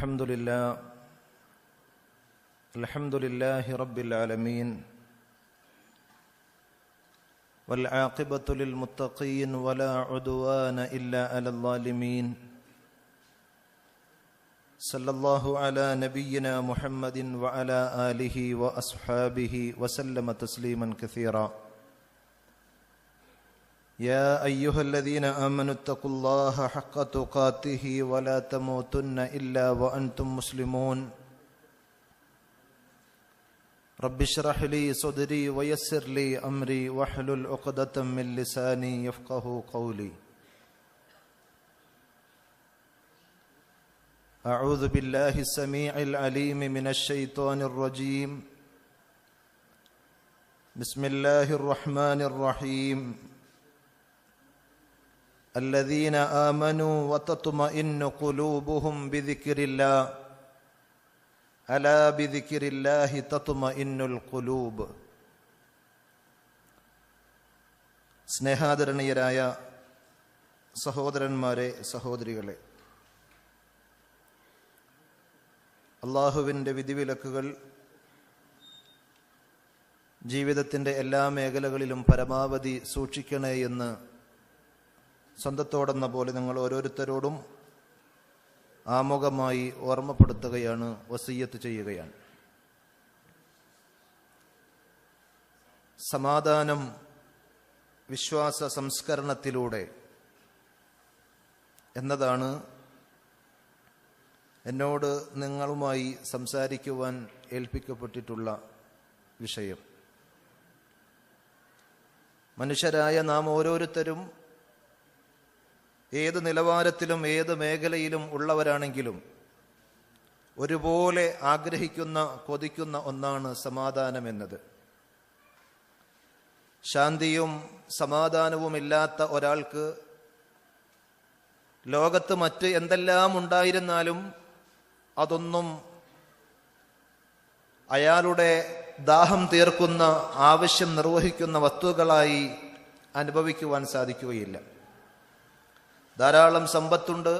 الحمد لله رب العالمين والعاقبة للمتقين ولا عدوان إلا على الظالمين صلى الله على نبينا محمد وعلى آله وأصحابه وسلم تسليما كثيرا يا أيها الذين آمنوا اتقوا الله حق تقاته ولا تموتن إلا وأنتم مسلمون رب اشرح لي صدري ويسر لي أمري واحلل عقدة من لساني يفقه قولي أعوذ بالله السميع العليم من الشيطان الرجيم بسم الله الرحمن الرحيم الذين آمنوا وتطمئن قلوبهم بذكر الله ألا بذكر الله تطمئن القلوب. സ്നേഹാദരണീയരായ സഹോദരന്മാരെ, സഹോദരികളെ, അള്ളാഹുവിൻ്റെ വിധിവിലക്കുകൾ ജീവിതത്തിൻ്റെ എല്ലാ മേഖലകളിലും പരമാവധി സൂക്ഷിക്കണേ എന്ന് സ്വന്തത്തോടെന്ന പോലെ നിങ്ങൾ ഓരോരുത്തരോടും ആമുഖമായി ഓർമ്മപ്പെടുത്തുകയാണ്, വസിയ്യത്ത് ചെയ്യുകയാണ്. സമാധാനം വിശ്വാസ സംസ്കരണത്തിലൂടെ എന്നതാണ് എന്നോട് നിങ്ങളുമായി സംസാരിക്കുവാൻ ഏൽപ്പിക്കപ്പെട്ടിട്ടുള്ള വിഷയം. മനുഷ്യരായ നാം ഓരോരുത്തരും ഏത് നിലവാരത്തിലും ഏത് മേഖലയിലും ഉള്ളവരാണെങ്കിലും ഒരുപോലെ ആഗ്രഹിക്കുന്ന, കൊതിക്കുന്ന ഒന്നാണ് സമാധാനം എന്നത്. ശാന്തിയും സമാധാനവുമില്ലാത്ത ഒരാൾക്ക് ലോകത്ത് മറ്റ് എന്തെല്ലാം ഉണ്ടായിരുന്നാലും അതൊന്നും അയാളുടെ ദാഹം തീർക്കുന്ന, ആവശ്യം നിർവഹിക്കുന്ന വസ്തുക്കളായി അനുഭവിക്കുവാൻ സാധിക്കുകയില്ല. ധാരാളം സമ്പത്തുണ്ട്,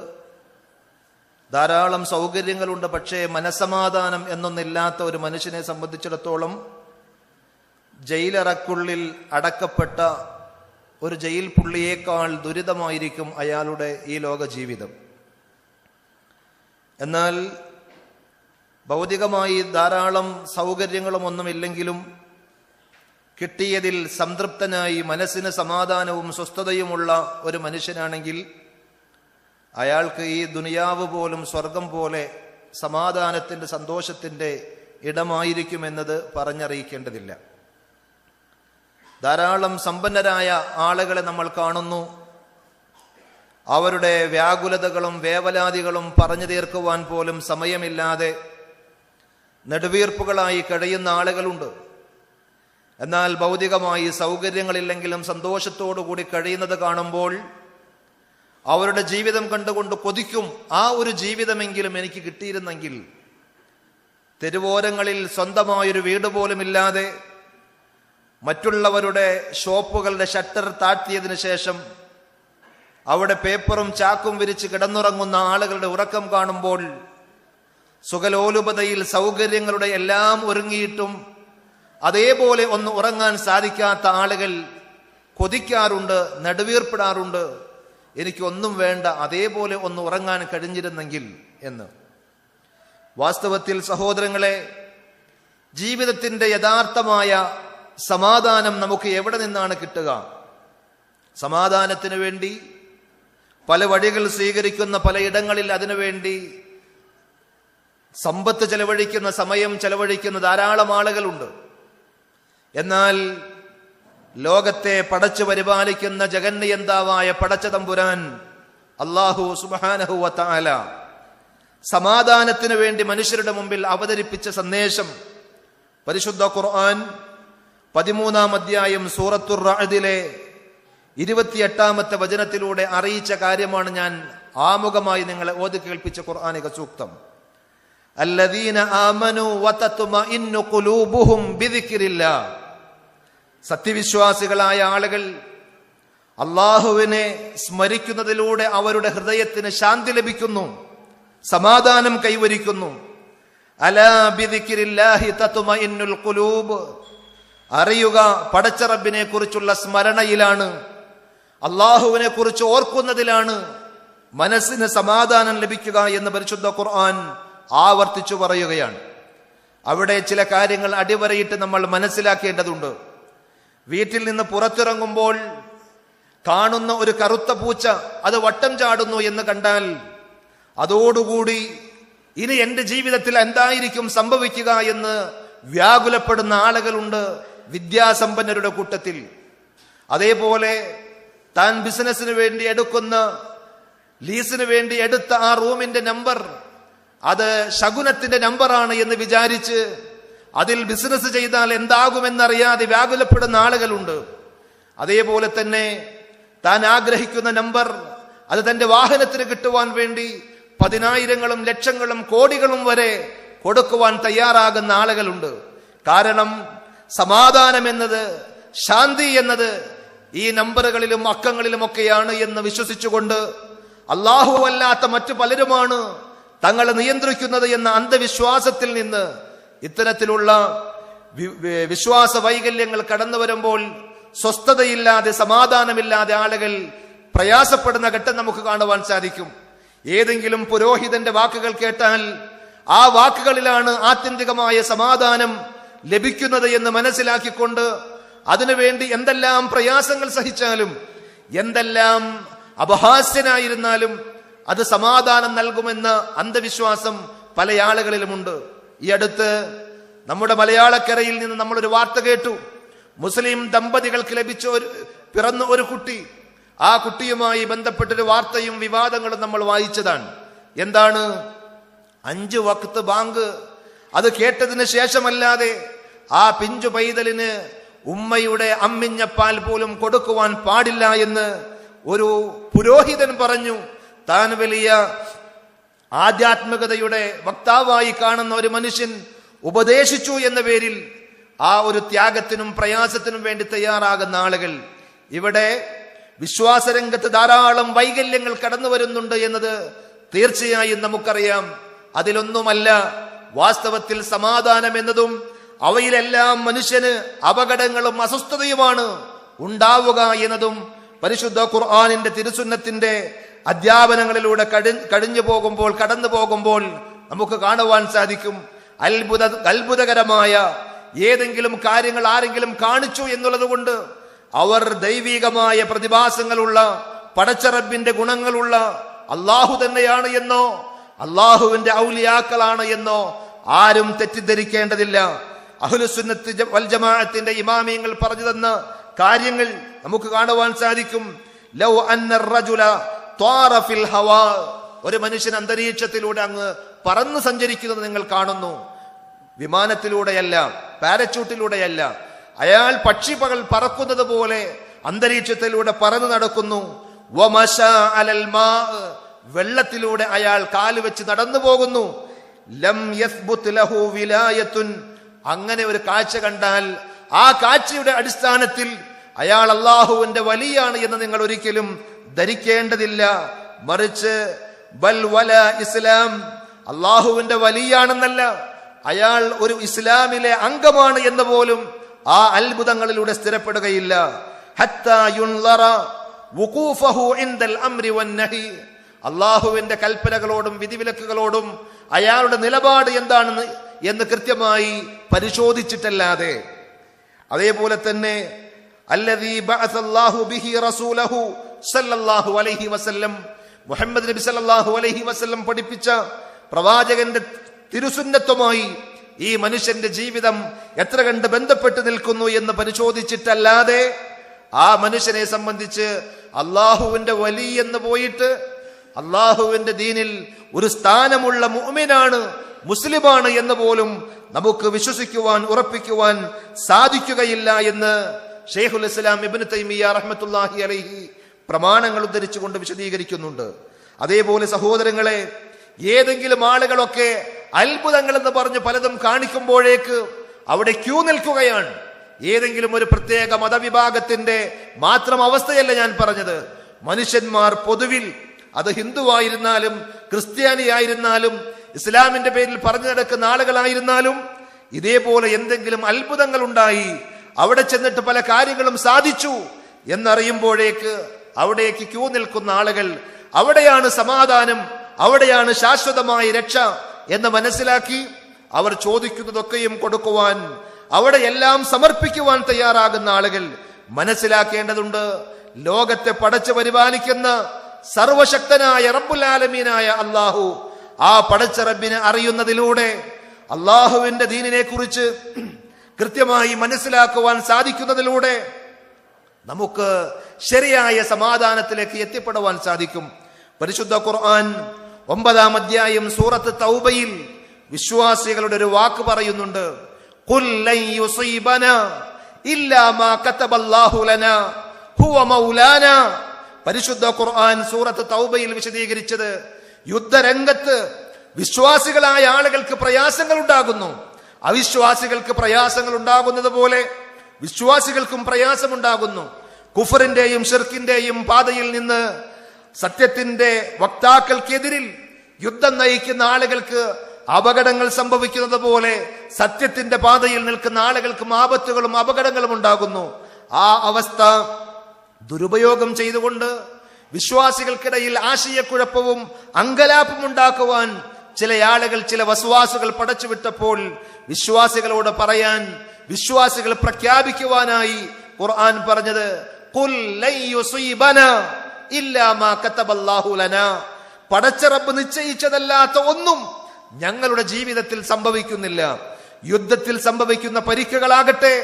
ധാരാളം സൗകര്യങ്ങളുണ്ട്, പക്ഷേ മനസ്സമാധാനം എന്നൊന്നില്ലാത്ത ഒരു മനുഷ്യനെ സംബന്ധിച്ചിടത്തോളം ജയിലറക്കുള്ളിൽ അടക്കപ്പെട്ട ഒരു ജയിൽ പുള്ളിയേക്കാൾ ദുരിതമായിരിക്കും അയാളുടെ ഈ ലോക ജീവിതം. എന്നാൽ ഭൗതികമായി ധാരാളം സൗകര്യങ്ങളും ഒന്നുമില്ലെങ്കിലും കിട്ടിയതിൽ സംതൃപ്തനായി മനസ്സിന് സമാധാനവും സ്വസ്ഥതയുമുള്ള ഒരു മനുഷ്യനാണെങ്കിൽ അയാൾക്ക് ഈ ദുനിയാവ് പോലും സ്വർഗം പോലെ സമാധാനത്തിൻ്റെ, സന്തോഷത്തിൻ്റെ ഇടമായിരിക്കുമെന്നത് പറഞ്ഞറിയിക്കേണ്ടതില്ല. ധാരാളം സമ്പന്നരായ ആളുകളെ നമ്മൾ കാണുന്നു. അവരുടെ വ്യാകുലതകളും വേവലാതികളും പറഞ്ഞു തീർക്കുവാൻ പോലും സമയമില്ലാതെ നെടുവീർപ്പുകളായി കഴിയുന്ന ആളുകളുണ്ട്. എന്നാൽ ഭൗതികമായി സൗകര്യങ്ങളില്ലെങ്കിലും സന്തോഷത്തോടുകൂടി കഴിയുന്നത് കാണുമ്പോൾ അവരുടെ ജീവിതം കണ്ടുകൊണ്ട് കൊതിക്കും, ആ ഒരു ജീവിതമെങ്കിലും എനിക്ക് കിട്ടിയിരുന്നെങ്കിൽ. തെരുവോരങ്ങളിൽ സ്വന്തമായൊരു വീട് പോലുമില്ലാതെ മറ്റുള്ളവരുടെ ഷോപ്പുകളുടെ ഷട്ടർ താഴ്ത്തിയതിനു ശേഷം അവിടെ പേപ്പറും ചാക്കും വിരിച്ച് കിടന്നുറങ്ങുന്ന ആളുകളുടെ ഉറക്കം കാണുമ്പോൾ സുഖലോലുപതയിൽ സൗകര്യങ്ങളുടെ എല്ലാം ഒരുങ്ങിയിട്ടും അതേപോലെ ഒന്ന് ഉറങ്ങാൻ സാധിക്കാത്ത ആളുകൾ കൊതിക്കാറുണ്ട്, നെടുവീർപ്പിടാറുണ്ട്, എനിക്കൊന്നും വേണ്ട, അതേപോലെ ഒന്ന് ഉറങ്ങാൻ കഴിഞ്ഞിരുന്നെങ്കിൽ എന്ന്. വാസ്തവത്തിൽ സഹോദരങ്ങളെ, ജീവിതത്തിൻ്റെ യഥാർത്ഥമായ സമാധാനം നമുക്ക് എവിടെ നിന്നാണ് കിട്ടുക? സമാധാനത്തിന് വേണ്ടി പല വഴികൾ സ്വീകരിക്കുന്ന, പലയിടങ്ങളിൽ അതിനുവേണ്ടി സമ്പത്ത് ചെലവഴിക്കുന്ന, സമയം ചെലവഴിക്കുന്ന ധാരാളം ആളുകളുണ്ട്. എന്നാൽ ലോകത്തെ പടച്ചു പരിപാലിക്കുന്ന ജഗന്നിയന്താവായ പടച്ച തമ്പുരാൻ അല്ലാഹു സുബ്ഹാനഹു വ തആല സമാധാനത്തിന് വേണ്ടി മനുഷ്യരുടെ മുമ്പിൽ അവതരിപ്പിച്ച സന്ദേശം പരിശുദ്ധ ഖുർആൻ 13-ാം അധ്യായം സൂറത്തുർ റഅദിലെ 28-ാമത്തെ വചനത്തിലൂടെ അറിയിച്ച കാര്യമാണ് ഞാൻ ആമുഖമായി നിങ്ങളെ ഓതി കേൾപ്പിച്ച ഖുർആനിക സൂക്തം. അല്ലദീന ആമനു വതത്മഇന്നു ഖുലൂബുഹും ബിദിക്രില്ലാഹ്. സത്യവിശ്വാസികളായ ആളുകൾ അള്ളാഹുവിനെ സ്മരിക്കുന്നതിലൂടെ അവരുടെ ഹൃദയത്തിന് ശാന്തി ലഭിക്കുന്നു. സമാധാനം കൈവരിക്കുന്നു. അലാ ബിദിക്രില്ലാഹി തത്മഇന്നുൽ ഖുലൂബ്, അറിയുക പടച്ച റബ്ബിനെ കുറിച്ചുള്ള സ്മരണയിലാണ്, അള്ളാഹുവിനെ കുറിച്ച് ഓർക്കുന്നതിലാണ് മനസ്സിന് സമാധാനം ലഭിക്കുക എന്ന് പരിശുദ്ധ ഖുർആൻ ആവർത്തിച്ചു പറയുകയാണ്. അവിടെ ചില കാര്യങ്ങൾ അടിവരയിട്ട് നമ്മൾ മനസ്സിലാക്കേണ്ടതുണ്ട്. വീട്ടിൽ നിന്ന് പുറത്തിറങ്ങുമ്പോൾ കാണുന്ന ഒരു കറുത്ത പൂച്ച അത് വട്ടം ചാടുന്നു എന്ന് കണ്ടാൽ അതോടുകൂടി ഇനി എൻ്റെ ജീവിതത്തിൽ എന്തായിരിക്കും സംഭവിക്കുക എന്ന് വ്യാകുലപ്പെടുന്ന ആളുകളുണ്ട് വിദ്യാസമ്പന്നരുടെ കൂട്ടത്തിൽ. അതേപോലെ താൻ ബിസിനസ്സിന് വേണ്ടി എടുക്കുന്ന, ലീസിന് വേണ്ടി എടുത്ത ആ റൂമിന്റെ നമ്പർ അത് ശകുനത്തിന്റെ നമ്പറാണ് എന്ന് വിചാരിച്ച് അതിൽ ബിസിനസ് ചെയ്താൽ എന്താകുമെന്നറിയാതെ വ്യാകുലപ്പെടുന്ന ആളുകളുണ്ട്. അതേപോലെ തന്നെ താൻ ആഗ്രഹിക്കുന്ന നമ്പർ അത് തന്റെ വാഹനത്തിന് കിട്ടുവാൻ വേണ്ടി 10,000-ങ്ങളും ലക്ഷങ്ങളും കോടികളും വരെ കൊടുക്കുവാൻ തയ്യാറാകുന്ന ആളുകളുണ്ട്. കാരണം സമാധാനം എന്നത്, ശാന്തി എന്നത് ഈ നമ്പറുകളിലും അക്കങ്ങളിലുമൊക്കെയാണ് എന്ന് വിശ്വസിച്ചുകൊണ്ട് അല്ലാഹു അല്ലാത്ത മറ്റു പലരുമാണ് തങ്ങളെ നിയന്ത്രിക്കുന്നത് എന്ന അന്ധവിശ്വാസത്തിൽ നിന്ന് ഇത്തരത്തിലുള്ള വിശ്വാസ വൈകല്യങ്ങൾ കടന്നു വരുമ്പോൾ സ്വസ്ഥതയില്ലാതെ, സമാധാനമില്ലാതെ ആളുകൾ പ്രയാസപ്പെടുന്ന ഘട്ടം നമുക്ക് കാണുവാൻ സാധിക്കും. ഏതെങ്കിലും പുരോഹിതന്റെ വാക്കുകൾ കേട്ടാൽ ആ വാക്കുകളിലാണ് ആത്യന്തികമായ സമാധാനം ലഭിക്കുന്നത് എന്ന് മനസ്സിലാക്കിക്കൊണ്ട് അതിനുവേണ്ടി എന്തെല്ലാം പ്രയാസങ്ങൾ സഹിച്ചാലും, എന്തെല്ലാം അപഹാസ്യനായിരുന്നാലും അത് സമാധാനം നൽകുമെന്ന അന്ധവിശ്വാസം പല ആളുകളിലുമുണ്ട്. ഈ അടുത്ത് നമ്മുടെ മലയാളക്കരയിൽ നിന്ന് നമ്മളൊരു വാർത്ത കേട്ടു. മുസ്ലിം ദമ്പതികൾക്ക് ലഭിച്ച പിറന്ന ഒരു കുട്ടി, ആ കുട്ടിയുമായി ബന്ധപ്പെട്ടൊരു വാർത്തയും വിവാദങ്ങളും നമ്മൾ വായിച്ചതാണ്. എന്താണ്? 5 വഖ്ത് ബാങ്ക് അത് കേട്ടതിന് ശേഷമല്ലാതെ ആ പിഞ്ചു പൈതലിന് ഉമ്മയുടെ അമ്മിഞ്ഞ പാൽ പോലും കൊടുക്കുവാൻ പാടില്ല എന്ന് ഒരു പുരോഹിതൻ പറഞ്ഞു. താൻ വലിയ ആധ്യാത്മികതയുടെ വക്താവായി കാണുന്ന ഒരു മനുഷ്യൻ ഉപദേശിച്ചു എന്ന പേരിൽ ആ ഒരു ത്യാഗത്തിനും പ്രയാസത്തിനും വേണ്ടി തയ്യാറാകുന്ന ആളുകൾ. ഇവിടെ വിശ്വാസരംഗത്ത് ധാരാളം വൈകല്യങ്ങൾ കടന്നു വരുന്നുണ്ട് എന്നത് തീർച്ചയായും നമുക്കറിയാം. അതിലൊന്നുമല്ല വാസ്തവത്തിൽ സമാധാനം എന്നതും അവയിലെല്ലാം മനുഷ്യന് അപകടങ്ങളും അസ്വസ്ഥതയുമാണ് ഉണ്ടാവുക എന്നതും പരിശുദ്ധ ഖുർആനിന്റെ തിരുസുന്നത്തിന്റെ അധ്യാപനങ്ങളിലൂടെ കടന്നു പോകുമ്പോൾ നമുക്ക് കാണുവാൻ സാധിക്കും. അത്ഭുതകരമായ ഏതെങ്കിലും കാര്യങ്ങൾ ആരെങ്കിലും കാണിച്ചു എന്നുള്ളത് കൊണ്ട് അവർ ദൈവികമായ പ്രതിഭാസങ്ങളുള്ള, പടച്ച റബ്ബിന്റെ ഗുണങ്ങളുള്ള അള്ളാഹു തന്നെയാണ് എന്നോ അള്ളാഹുവിന്റെ ഔലിയാക്കളാണ് എന്നോ ആരും തെറ്റിദ്ധരിക്കേണ്ടതില്ല. അഹ്ലുസുന്നത്ത് വൽ ജമാഅത്തിന്റെ ഇമാമിയങ്ങൾ പറഞ്ഞു തന്ന കാര്യങ്ങൾ നമുക്ക് കാണുവാൻ സാധിക്കും. ലൗ അന്ന റജുല ത്വാറ ഫിൽ ഹവാ, ഒരു മനുഷ്യൻ അന്തരീക്ഷത്തിലൂടെ അങ്ങ് പറന്ന് സഞ്ചരിക്കുന്നത് നിങ്ങൾ കാണുന്നു. വിമാനത്തിലൂടെയല്ല, പാരച്യൂട്ടിലൂടെയല്ല, അയാൾ പക്ഷിപ്പകൽ പറക്കുന്നത് പോലെ അന്തരീക്ഷത്തിലൂടെ പറന്നു നടക്കുന്നു. വമശാ അലൽ മാ, വെള്ളത്തിലൂടെ അയാൾ കാലുവെച്ച് നടന്നു പോകുന്നു. ലം യസ്ബുത് ലഹു വിലായത്തുൻ, അങ്ങനെ ഒരു കാഴ്ച കണ്ടാൽ ആ കാഴ്ചയുടെ അടിസ്ഥാനത്തിൽ അയാൾ അള്ളാഹുവിന്റെ വലിയാണ് എന്ന് നിങ്ങൾ ഒരിക്കലും ധരിക്കേണ്ടതില്ല. മറിച്ച് ബൽ വല ഇസ്ലാം, അള്ളാഹുവിന്റെ വലിയാണെന്നല്ല, അയാൾ ഒരു ഇസ്ലാമിലെ അംഗമാണ് എന്ന് പോലും ആ അത്ഭുതങ്ങളിലൂടെ സ്ഥിരപ്പെടുകയില്ല. ഹത്താ യുൻളറ വുഖൂഫഹു ഇൻദൽ അംരി വന്നഹി, അള്ളാഹുവിന്റെ കൽപ്പനകളോടും വിധിവിലക്കുകളോടും അയാളുടെ നിലപാട് എന്താണെന്ന് എന്ന് കൃത്യമായി പരിശോധിച്ചിട്ടല്ലാതെ. അതേപോലെ തന്നെ അല്ലദീ ബഅസല്ലാഹു ബിഹി റസൂലഹു സല്ലല്ലാഹു അലൈഹി വസല്ലം, മുഹമ്മദ് നബി സല്ലല്ലാഹു അലൈഹി വസല്ലം പഠിപ്പിച്ച പ്രവാചകന്റെ തിരുസുന്നത്തുമായി ഈ മനുഷ്യന്റെ ജീവിതം എത്ര കണ്ട് ബന്ധപ്പെട്ട് നിൽക്കുന്നു എന്ന് പരിശോധിച്ചിട്ടല്ലാതെ ആ മനുഷ്യനെ സംബന്ധിച്ച് അള്ളാഹുവിന്റെ വലി എന്ന് പോയിട്ട് അള്ളാഹുവിന്റെ ദീനിൽ ഒരു സ്ഥാനമുള്ള മുഅ്മിനാണ്, മുസ്ലിമാണ് എന്ന് പോലും നമുക്ക് വിശ്വസിക്കുവാൻ, ഉറപ്പിക്കുവാൻ സാധിക്കുകയില്ല എന്ന് ഷെയ്ഖുൽ ഇസ്ലാം ഇബ്നു തൈമിയ്യ റഹ്മത്തുള്ളാഹി അലൈഹി പ്രമാണങ്ങൾ ഉദ്ധരിച്ചുകൊണ്ട് വിശദീകരിക്കുന്നുണ്ട്. അതേപോലെ സഹോദരങ്ങളെ, ഏതെങ്കിലും ആളുകളൊക്കെ അത്ഭുതങ്ങൾ എന്ന് പറഞ്ഞ് പലതും കാണിക്കുമ്പോഴേക്ക് അവിടെ ക്യൂ നിൽക്കുകയാണ്. ഏതെങ്കിലും ഒരു പ്രത്യേക മതവിഭാഗത്തിന്റെ മാത്രം അവസ്ഥയല്ല ഞാൻ പറഞ്ഞത്. മനുഷ്യന്മാർ പൊതുവിൽ അത് ഹിന്ദുവായിരുന്നാലും ക്രിസ്ത്യാനിയായിരുന്നാലും ഇസ്ലാമിന്റെ പേരിൽ പറഞ്ഞു നടക്കുന്ന ആളുകളായിരുന്നാലും ഇതേപോലെ എന്തെങ്കിലും അത്ഭുതങ്ങൾ ഉണ്ടായി, അവിടെ ചെന്നിട്ട് പല കാര്യങ്ങളും സാധിച്ചു എന്നറിയുമ്പോഴേക്ക് അവിടേക്ക് ക്യൂ നിൽക്കുന്ന ആളുകൾ അവിടെയാണ് സമാധാനം, അവിടെയാണ് ശാശ്വതമായ രക്ഷ എന്ന് മനസ്സിലാക്കി അവർ ചോദിക്കുന്നതൊക്കെയും കൊടുക്കുവാൻ, അവിടെ എല്ലാം സമർപ്പിക്കുവാൻ തയ്യാറാകുന്ന ആളുകൾ മനസ്സിലാക്കേണ്ടതുണ്ട്. ലോകത്തെ പടച്ചു പരിപാലിക്കുന്ന സർവശക്തനായ റബ്ബുൽ ആലമീനായ അല്ലാഹു, ആ പടച്ച റബ്ബിനെ അറിയുന്നതിലൂടെ അള്ളാഹുവിന്റെ ദീനിനെ കുറിച്ച് കൃത്യമായി മനസ്സിലാക്കുവാൻ സാധിക്കുന്നതിലൂടെ നമുക്ക് ശരിയായ സമാധാനത്തിലേക്ക് എത്തിപ്പെടുവാൻ സാധിക്കും. പരിശുദ്ധ ഖുർആൻ 9-ാം അധ്യായം സൂറത്ത് തൗബയിൽ വിശ്വാസികളുടെ ഒരു വാക്ക് പറയുന്നുണ്ട്. ഖുൽ ലൻ യുസീബനാ ഇല്ലാ മാ കതബല്ലാഹു ലനാ ഹുവ മൗലാനാ. പരിശുദ്ധ ഖുർആൻ സൂറത്ത് തൗബയിൽ വിശദീകരിച്ചത്, യുദ്ധരംഗത്ത് വിശ്വാസികളായ ആളുകൾക്ക് പ്രയാസങ്ങൾ ഉണ്ടാകുന്നു, അവിശ്വാസികൾക്ക് പ്രയാസങ്ങൾ ഉണ്ടാകുന്നത് പോലെ വിശ്വാസികൾക്കും പ്രയാസമുണ്ടാകുന്നു. കുഫറിന്റെയും ഷിർക്കിന്റെയും പാതയിൽ നിന്ന് സത്യത്തിന്റെ വക്താക്കൾക്കെതിരിൽ യുദ്ധം നയിക്കുന്ന ആളുകൾക്ക് അപകടങ്ങൾ സംഭവിക്കുന്നത് പോലെ സത്യത്തിന്റെ പാതയിൽ നിൽക്കുന്ന ആളുകൾക്കും ആപത്തുകളും അപകടങ്ങളും ഉണ്ടാകുന്നു. ആ അവസ്ഥ ദുരുപയോഗം ചെയ്തുകൊണ്ട് വിശ്വാസികൾക്കിടയിൽ ആശയക്കുഴപ്പവും അങ്കലാപ്പും ഉണ്ടാക്കുവാൻ ചില ആളുകൾ ചില വസ്വാസുകൾ പടച്ചുവിട്ടപ്പോൾ വിശ്വാസികളോട് പറയാൻ, വിശ്വാസികൾ പ്രഖ്യാപിക്കുവാനായി ഖുർആൻ പറഞ്ഞത് ഖുൽ ലൻ യുസീബനാ ഇല്ലാ മാ കതബല്ലാഹു ലനാ. പടച്ച റബ്ബ് നിശ്ചയിച്ചതല്ലാത്ത ഒന്നും ഞങ്ങളുടെ ജീവിതത്തിൽ സംഭവിക്കുന്നില്ല. യുദ്ധത്തിൽ സംഭവിക്കുന്ന പരിക്കുകളാകട്ടെ,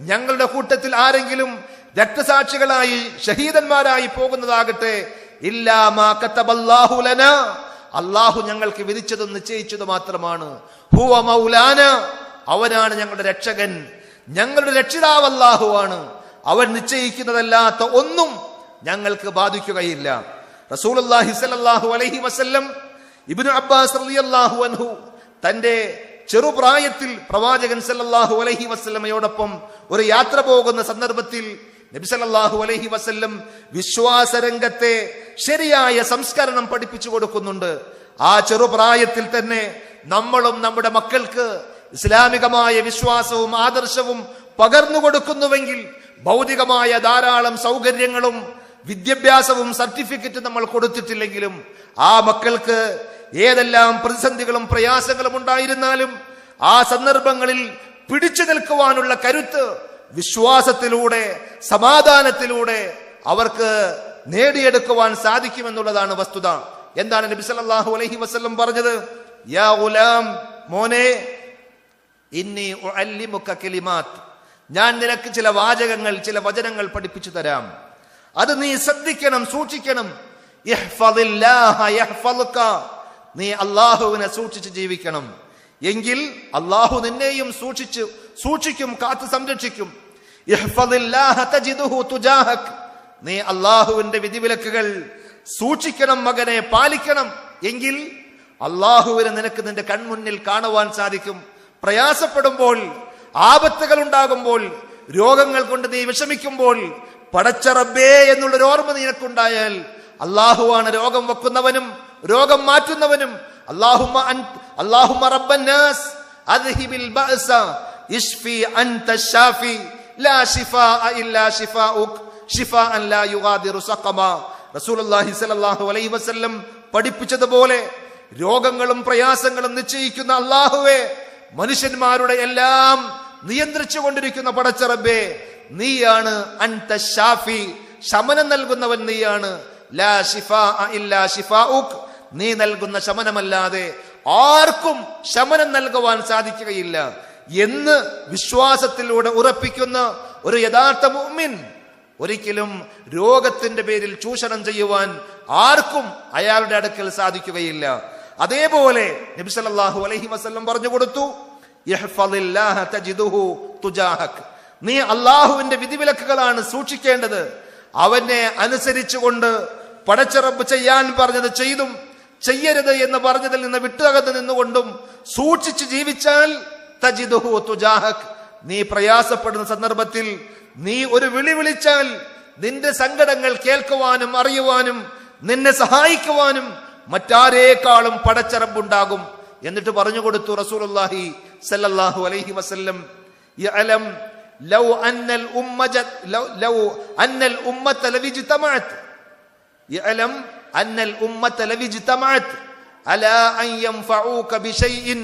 ഞങ്ങളുടെ കൂട്ടത്തിൽ ആരെങ്കിലും രക്തസാക്ഷികളായി ഷഹീദന്മാരായി പോകുന്നതാകട്ടെ, ഇല്ലാ മാ കതബല്ലാഹു ലനാ, അല്ലാഹു ഞങ്ങൾക്ക് വിധിച്ചതും നിശ്ചയിച്ചതും മാത്രമാണ്. ഹുവ മൗലാന, അവനാണ് ഞങ്ങളുടെ രക്ഷകൻ, ഞങ്ങളുടെ രക്ഷിതാവ് അല്ലാഹുവാണ്. അവൻ നിശ്ചയിക്കുന്നതല്ലാത്ത ഒന്നും ഞങ്ങൾക്ക് ബാധിക്കുകയില്ല. റസൂലുള്ളാഹി സ്വല്ലല്ലാഹു അലൈഹി വസല്ലം ഇബ്നു അബ്ബാസ് റളിയല്ലാഹു അൻഹു തന്റെ ചെറുപ്രായത്തിൽ പ്രവാചകൻ സല്ലല്ലാഹു അലൈഹി വസല്ലമയോടൊപ്പം ഒരു യാത്ര പോകുന്ന സന്ദർഭത്തിൽ നബി സല്ലല്ലാഹു അലൈഹി വസല്ലം വിശ്വാസരംഗത്തെ ശരിയായ സംസ്കരണം പഠിപ്പിച്ചു കൊടുക്കുന്നുണ്ട്. ആ ചെറുപ്രായത്തിൽ തന്നെ നമ്മളും നമ്മുടെ മക്കൾക്ക് ഇസ്ലാമികമായ വിശ്വാസവും ആദർശവും പകർന്നു കൊടുക്കുന്നുവെങ്കിൽ, ഭൗതികമായ ധാരാളം സൗകര്യങ്ങളും വിദ്യാഭ്യാസവും സർട്ടിഫിക്കറ്റ് നമ്മൾ കൊടുത്തിട്ടില്ലെങ്കിലും ആ മക്കൾക്ക് ഏതെല്ലാം പ്രതിസന്ധികളും പ്രയാസങ്ങളും ഉണ്ടായിരുന്നാലും ആ സന്ദർഭങ്ങളിൽ പിടിച്ചു നിൽക്കുവാനുള്ള കരുത്ത് വിശ്വാസത്തിലൂടെ സമാധാനത്തിലൂടെ അവർക്ക് നേടിയെടുക്കുവാൻ സാധിക്കുമെന്നുള്ളതാണ് വസ്തുത. എന്താണ് നബി സല്ലല്ലാഹു അലൈഹി വസല്ലം പറഞ്ഞത്? യാ ഗുലാം, മോനെ, ഇന്നി ഉഅല്ലിമുക കലിമാത്ത്, ഞാൻ നിനക്ക് ചില വാചകങ്ങൾ, ചില വചനങ്ങൾ പഠിപ്പിച്ചു തരാം. അത് നീ ശ്രദ്ധിക്കണം, സൂക്ഷിക്കണം. ഇഹ്ഫദില്ലാഹ യഹ്ഫദുക, നീ അല്ലാഹുവിനെ സൂക്ഷിച്ച് ജീവിക്കണം, എങ്കിൽ അല്ലാഹു നിന്നെയും സൂക്ഷിക്കും, കാത്തു സംരക്ഷിക്കും. ഇഹ്ഫദില്ലാഹ തജിദുഹു തുജാഹക്, നീ അല്ലാഹുവിന്റെ വിധിവിലക്കുകൾ സൂക്ഷിക്കണം മകനെ, പാലിക്കണം, എങ്കിൽ അല്ലാഹുവിനെ നിനക്ക് നിന്റെ കൺമുന്നിൽ കാണുവാൻ സാധിക്കും. പ്രയാസപ്പെടുമ്പോൾ, ആപത്തുകൾ ഉണ്ടാകുമ്പോൾ, രോഗങ്ങൾ കൊണ്ട് നീ വിഷമിക്കുമ്പോൾ പടച്ച റബ്ബേ എന്നുള്ളൊരു ഓർമ്മ നിനക്കുണ്ടായാൽ, അല്ലാഹുവാണ് രോഗം വെക്കുന്നവനും രോഗം മാറ്റുന്നവനും. അല്ലാഹുമ്മ റബ്ബന്നാസ് അദ്ഹിബിൽ ബഅസ ഇശ്ഫി അൻത ശാഫി ലാ ശിഫാഅ ഇല്ലാ ശിഫാഉക് ശിഫാഅൻ ലാ യുഗാദിറു സഖമ. റസൂലുള്ളാഹി സ്വല്ലല്ലാഹു അലൈഹി വസല്ലം പഠിപ്പിച്ചതുപോലെ രോഗങ്ങളും പ്രയാസങ്ങളും നിശ്ചയിക്കുന്ന അല്ലാഹുവേ, മനുഷ്യന്മാരുടെ എല്ലാം നിയന്ത്രിച്ചു കൊണ്ടിരിക്കുന്ന പടച്ച റബ്ബേ, നീയാണ് അൻത ശാഫി, ശമനം നൽകുന്നവൻ നീയാണ്. ലാ ശിഫാഅ ഇല്ലാ ശിഫാഉക്, നീ നൽകുന്ന ശമനമല്ലാതെ ആർക്കും ശമനം നൽകുവാൻ സാധിക്കുകയില്ല എന്ന് വിശ്വാസത്തിലൂടെ ഉറപ്പിക്കുന്ന ഒരു യഥാർത്ഥ മുഅ്മിൻ ഒരിക്കലും രോഗത്തിന്റെ പേരിൽ ചൂഷണം ചെയ്യുവാൻ ആർക്കും അയാളുടെ അടുക്കൽ സാധിക്കുകയില്ല. അതേപോലെ നബി സല്ലല്ലാഹു അലൈഹി വസല്ലം പറഞ്ഞു കൊടുത്തു, ഇഹ്ഫദില്ലാഹ തജിദുഹു തുജാഹക്, നീ അല്ലാഹുവിന്റെ വിധിവിലക്കുകളാണ് സൂക്ഷിക്കേണ്ടത്. അവനെ അനുസരിച്ചുകൊണ്ട് പടച്ച റബ്ബ് ചെയ്യാൻ പറഞ്ഞത് ചെയ്തും ചെയ്യരുത് എന്ന് പറഞ്ഞതിൽ നിന്ന് വിട്ടകന്ന് നിന്നുകൊണ്ടും സൂക്ഷിച്ച് ജീവിച്ചാൽ തജിദുഹു തുജാഹക്, നീ പ്രയാസപ്പെടുന്ന സന്ദർഭത്തിൽ നീ ഒരു വിളി വിളിച്ചാൽ നിന്റെ സങ്കടങ്ങൾ കേൾക്കുവാനും അറിയുവാനും നിന്നെ സഹായിക്കുവാനും മറ്റാരേക്കാളും പടച്ച റബ്ബുണ്ടാകും. എന്നിട്ട് പറഞ്ഞു കൊടുത്തു റസൂലുള്ളാഹി സല്ലല്ലാഹു അലൈഹി വസല്ലം, യഅലം ലൗ അന്നൽ ഉമ്മത ലവിജ്തമഅത് യഅലം അന്നൽ ഉമ്മത ലവിജ്തമഅത് അലാ അൻ യൻഫഊക ബിശൈഇൻ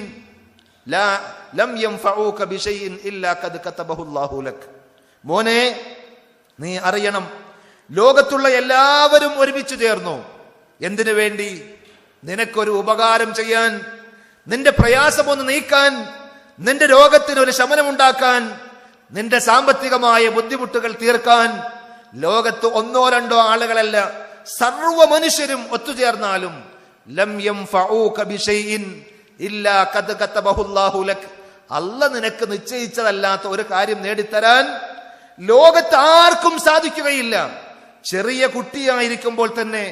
ലം യൻഫഊക ബിശൈഇൻ ഇല്ലാ ഖദ് കതബഹു അല്ലാഹു ലക്. മോനെ, നീ അറിയണം, ലോകത്തുള്ള എല്ലാവരും ഒരുമിച്ച് ചേർന്നു എന്തിനു വേണ്ടി? നിനക്കൊരു ഉപകാരം ചെയ്യാൻ, നിന്റെ പ്രയാസമൊന്ന് നീക്കാൻ, നിന്റെ രോഗത്തിനൊരു ശമനമുണ്ടാക്കാൻ, നിന്റെ സാമ്പത്തികമായ ബുദ്ധിമുട്ടുകൾ തീർക്കാൻ. ലോകത്ത് ഒന്നോ രണ്ടോ ആളുകളല്ല, സർവ്വ മനുഷ്യരും ഒത്തുചേർന്നാലും ലം യൻഫഊക ബിശൈഇൻ ഇല്ലാ ഖദ് കതബഹു അല്ലാഹു ലക്, അല്ലാഹ് നിനക്ക് നിശ്ചയിച്ചതല്ലാത്ത ഒരു കാര്യം നേടിത്തരാൻ ലോകത്ത് ആർക്കും സാധിക്കുകയില്ല. ചെറിയ കുട്ടിയായിരിക്കുമ്പോൾ തന്നെ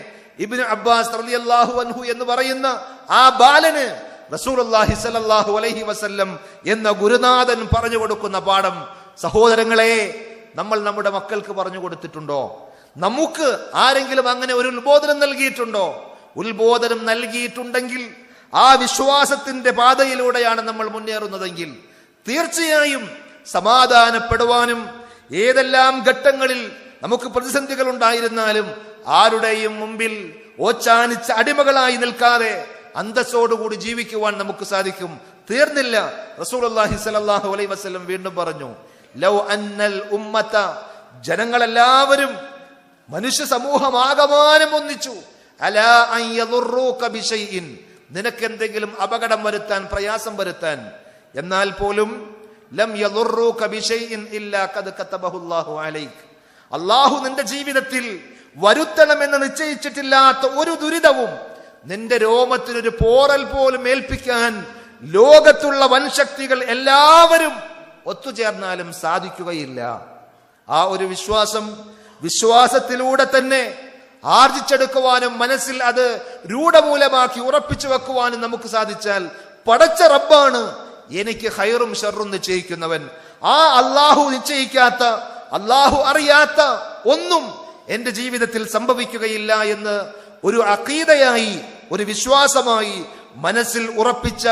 ഇബ്നു അബ്ബാസ് റളിയല്ലാഹു അൻഹു എന്ന് പറയുന്ന ആ ബാലന് റസൂലുള്ളാഹി സ്വല്ലല്ലാഹു അലൈഹി വസല്ലം എന്ന ഗുരുനാഥൻ പറഞ്ഞു കൊടുക്കുന്ന പാഠം, സഹോദരങ്ങളെ, നമ്മൾ നമ്മുടെ മക്കൾക്ക് പറഞ്ഞു കൊടുത്തിട്ടുണ്ടോ? നമുക്ക് ആരെങ്കിലും അങ്ങനെ ഒരു ഉത്ബോധനം നൽകിയിട്ടുണ്ടോ? ഉത്ബോധനം നൽകിയിട്ടുണ്ടെങ്കിൽ ആ വിശ്വാസത്തിന്റെ പാതയിലൂടെയാണ് നമ്മൾ മുന്നേറുന്നതെങ്കിൽ തീർച്ചയായും സമാധാനപ്പെടുവാനും, ഏതെല്ലാം ഘട്ടങ്ങളിൽ നമുക്ക് പ്രതിസന്ധികൾ ഉണ്ടായിരുന്നാലും ആരുടെയും മുമ്പിൽ ഓച്ചാനിച്ച അടിമകളായി നിൽക്കാതെ അന്തസ്സോടുകൂടി ജീവിക്കുവാൻ നമുക്ക് സാധിക്കും. തീർന്നില്ല, റസൂലുള്ളാഹി സ്വല്ലല്ലാഹു അലൈഹി വസല്ലം വീണ്ടും പറഞ്ഞു, ലൗ അന്നൽ ഉമ്മത, ജനങ്ങളെല്ലാവരും, മനുഷ്യ സമൂഹമാകമാനം ഒന്നിച്ചു, അലാ അൻ യദുറൂക ബിശൈഇൻ, നിനക്കെന്തെങ്കിലും അപകടം വരുത്താൻ, പ്രയാസം വരുത്താൻ, എന്നാൽ പോലും ലം യദുറൂക ബിശൈഇൻ ഇല്ലാ ഖദ് കതബഹു അല്ലാഹു അലൈക്, അല്ലാഹു നിന്റെ ജീവിതത്തിൽ വരുത്തണമെന്ന് നിശ്ചയിച്ചിട്ടില്ലാത്ത ഒരു ദുരിതവും നിന്റെ രോമത്തിനൊരു പോറൽ പോലും ഏൽപ്പിക്കാൻ ലോകത്തുള്ള വൻശക്തികൾ എല്ലാവരും ഒത്തുചേർന്നാലും സാധിക്കുകയില്ല. ആ ഒരു വിശ്വാസത്തിലൂടെ തന്നെ ആർജിച്ചെടുക്കുവാനും മനസ്സിൽ അത് രൂഢമൂലമാക്കി ഉറപ്പിച്ചു വെക്കുവാനും നമുക്ക് സാധിച്ചാൽ, പടച്ച റബ്ബാണ് എനിക്ക് ഖൈറും ഷർറും നിശ്ചയിക്കുന്നവൻ. ആ അല്ലാഹു നിശ്ചയിക്കാത്ത, അല്ലാഹു അറിയാത്ത ഒന്നും എന്റെ ജീവിതത്തിൽ സംഭവിക്കുകയില്ല എന്ന് ഒരു അഖീദയായി, ഒരു വിശ്വാസമായി മനസ്സിൽ ഉറപ്പിച്ച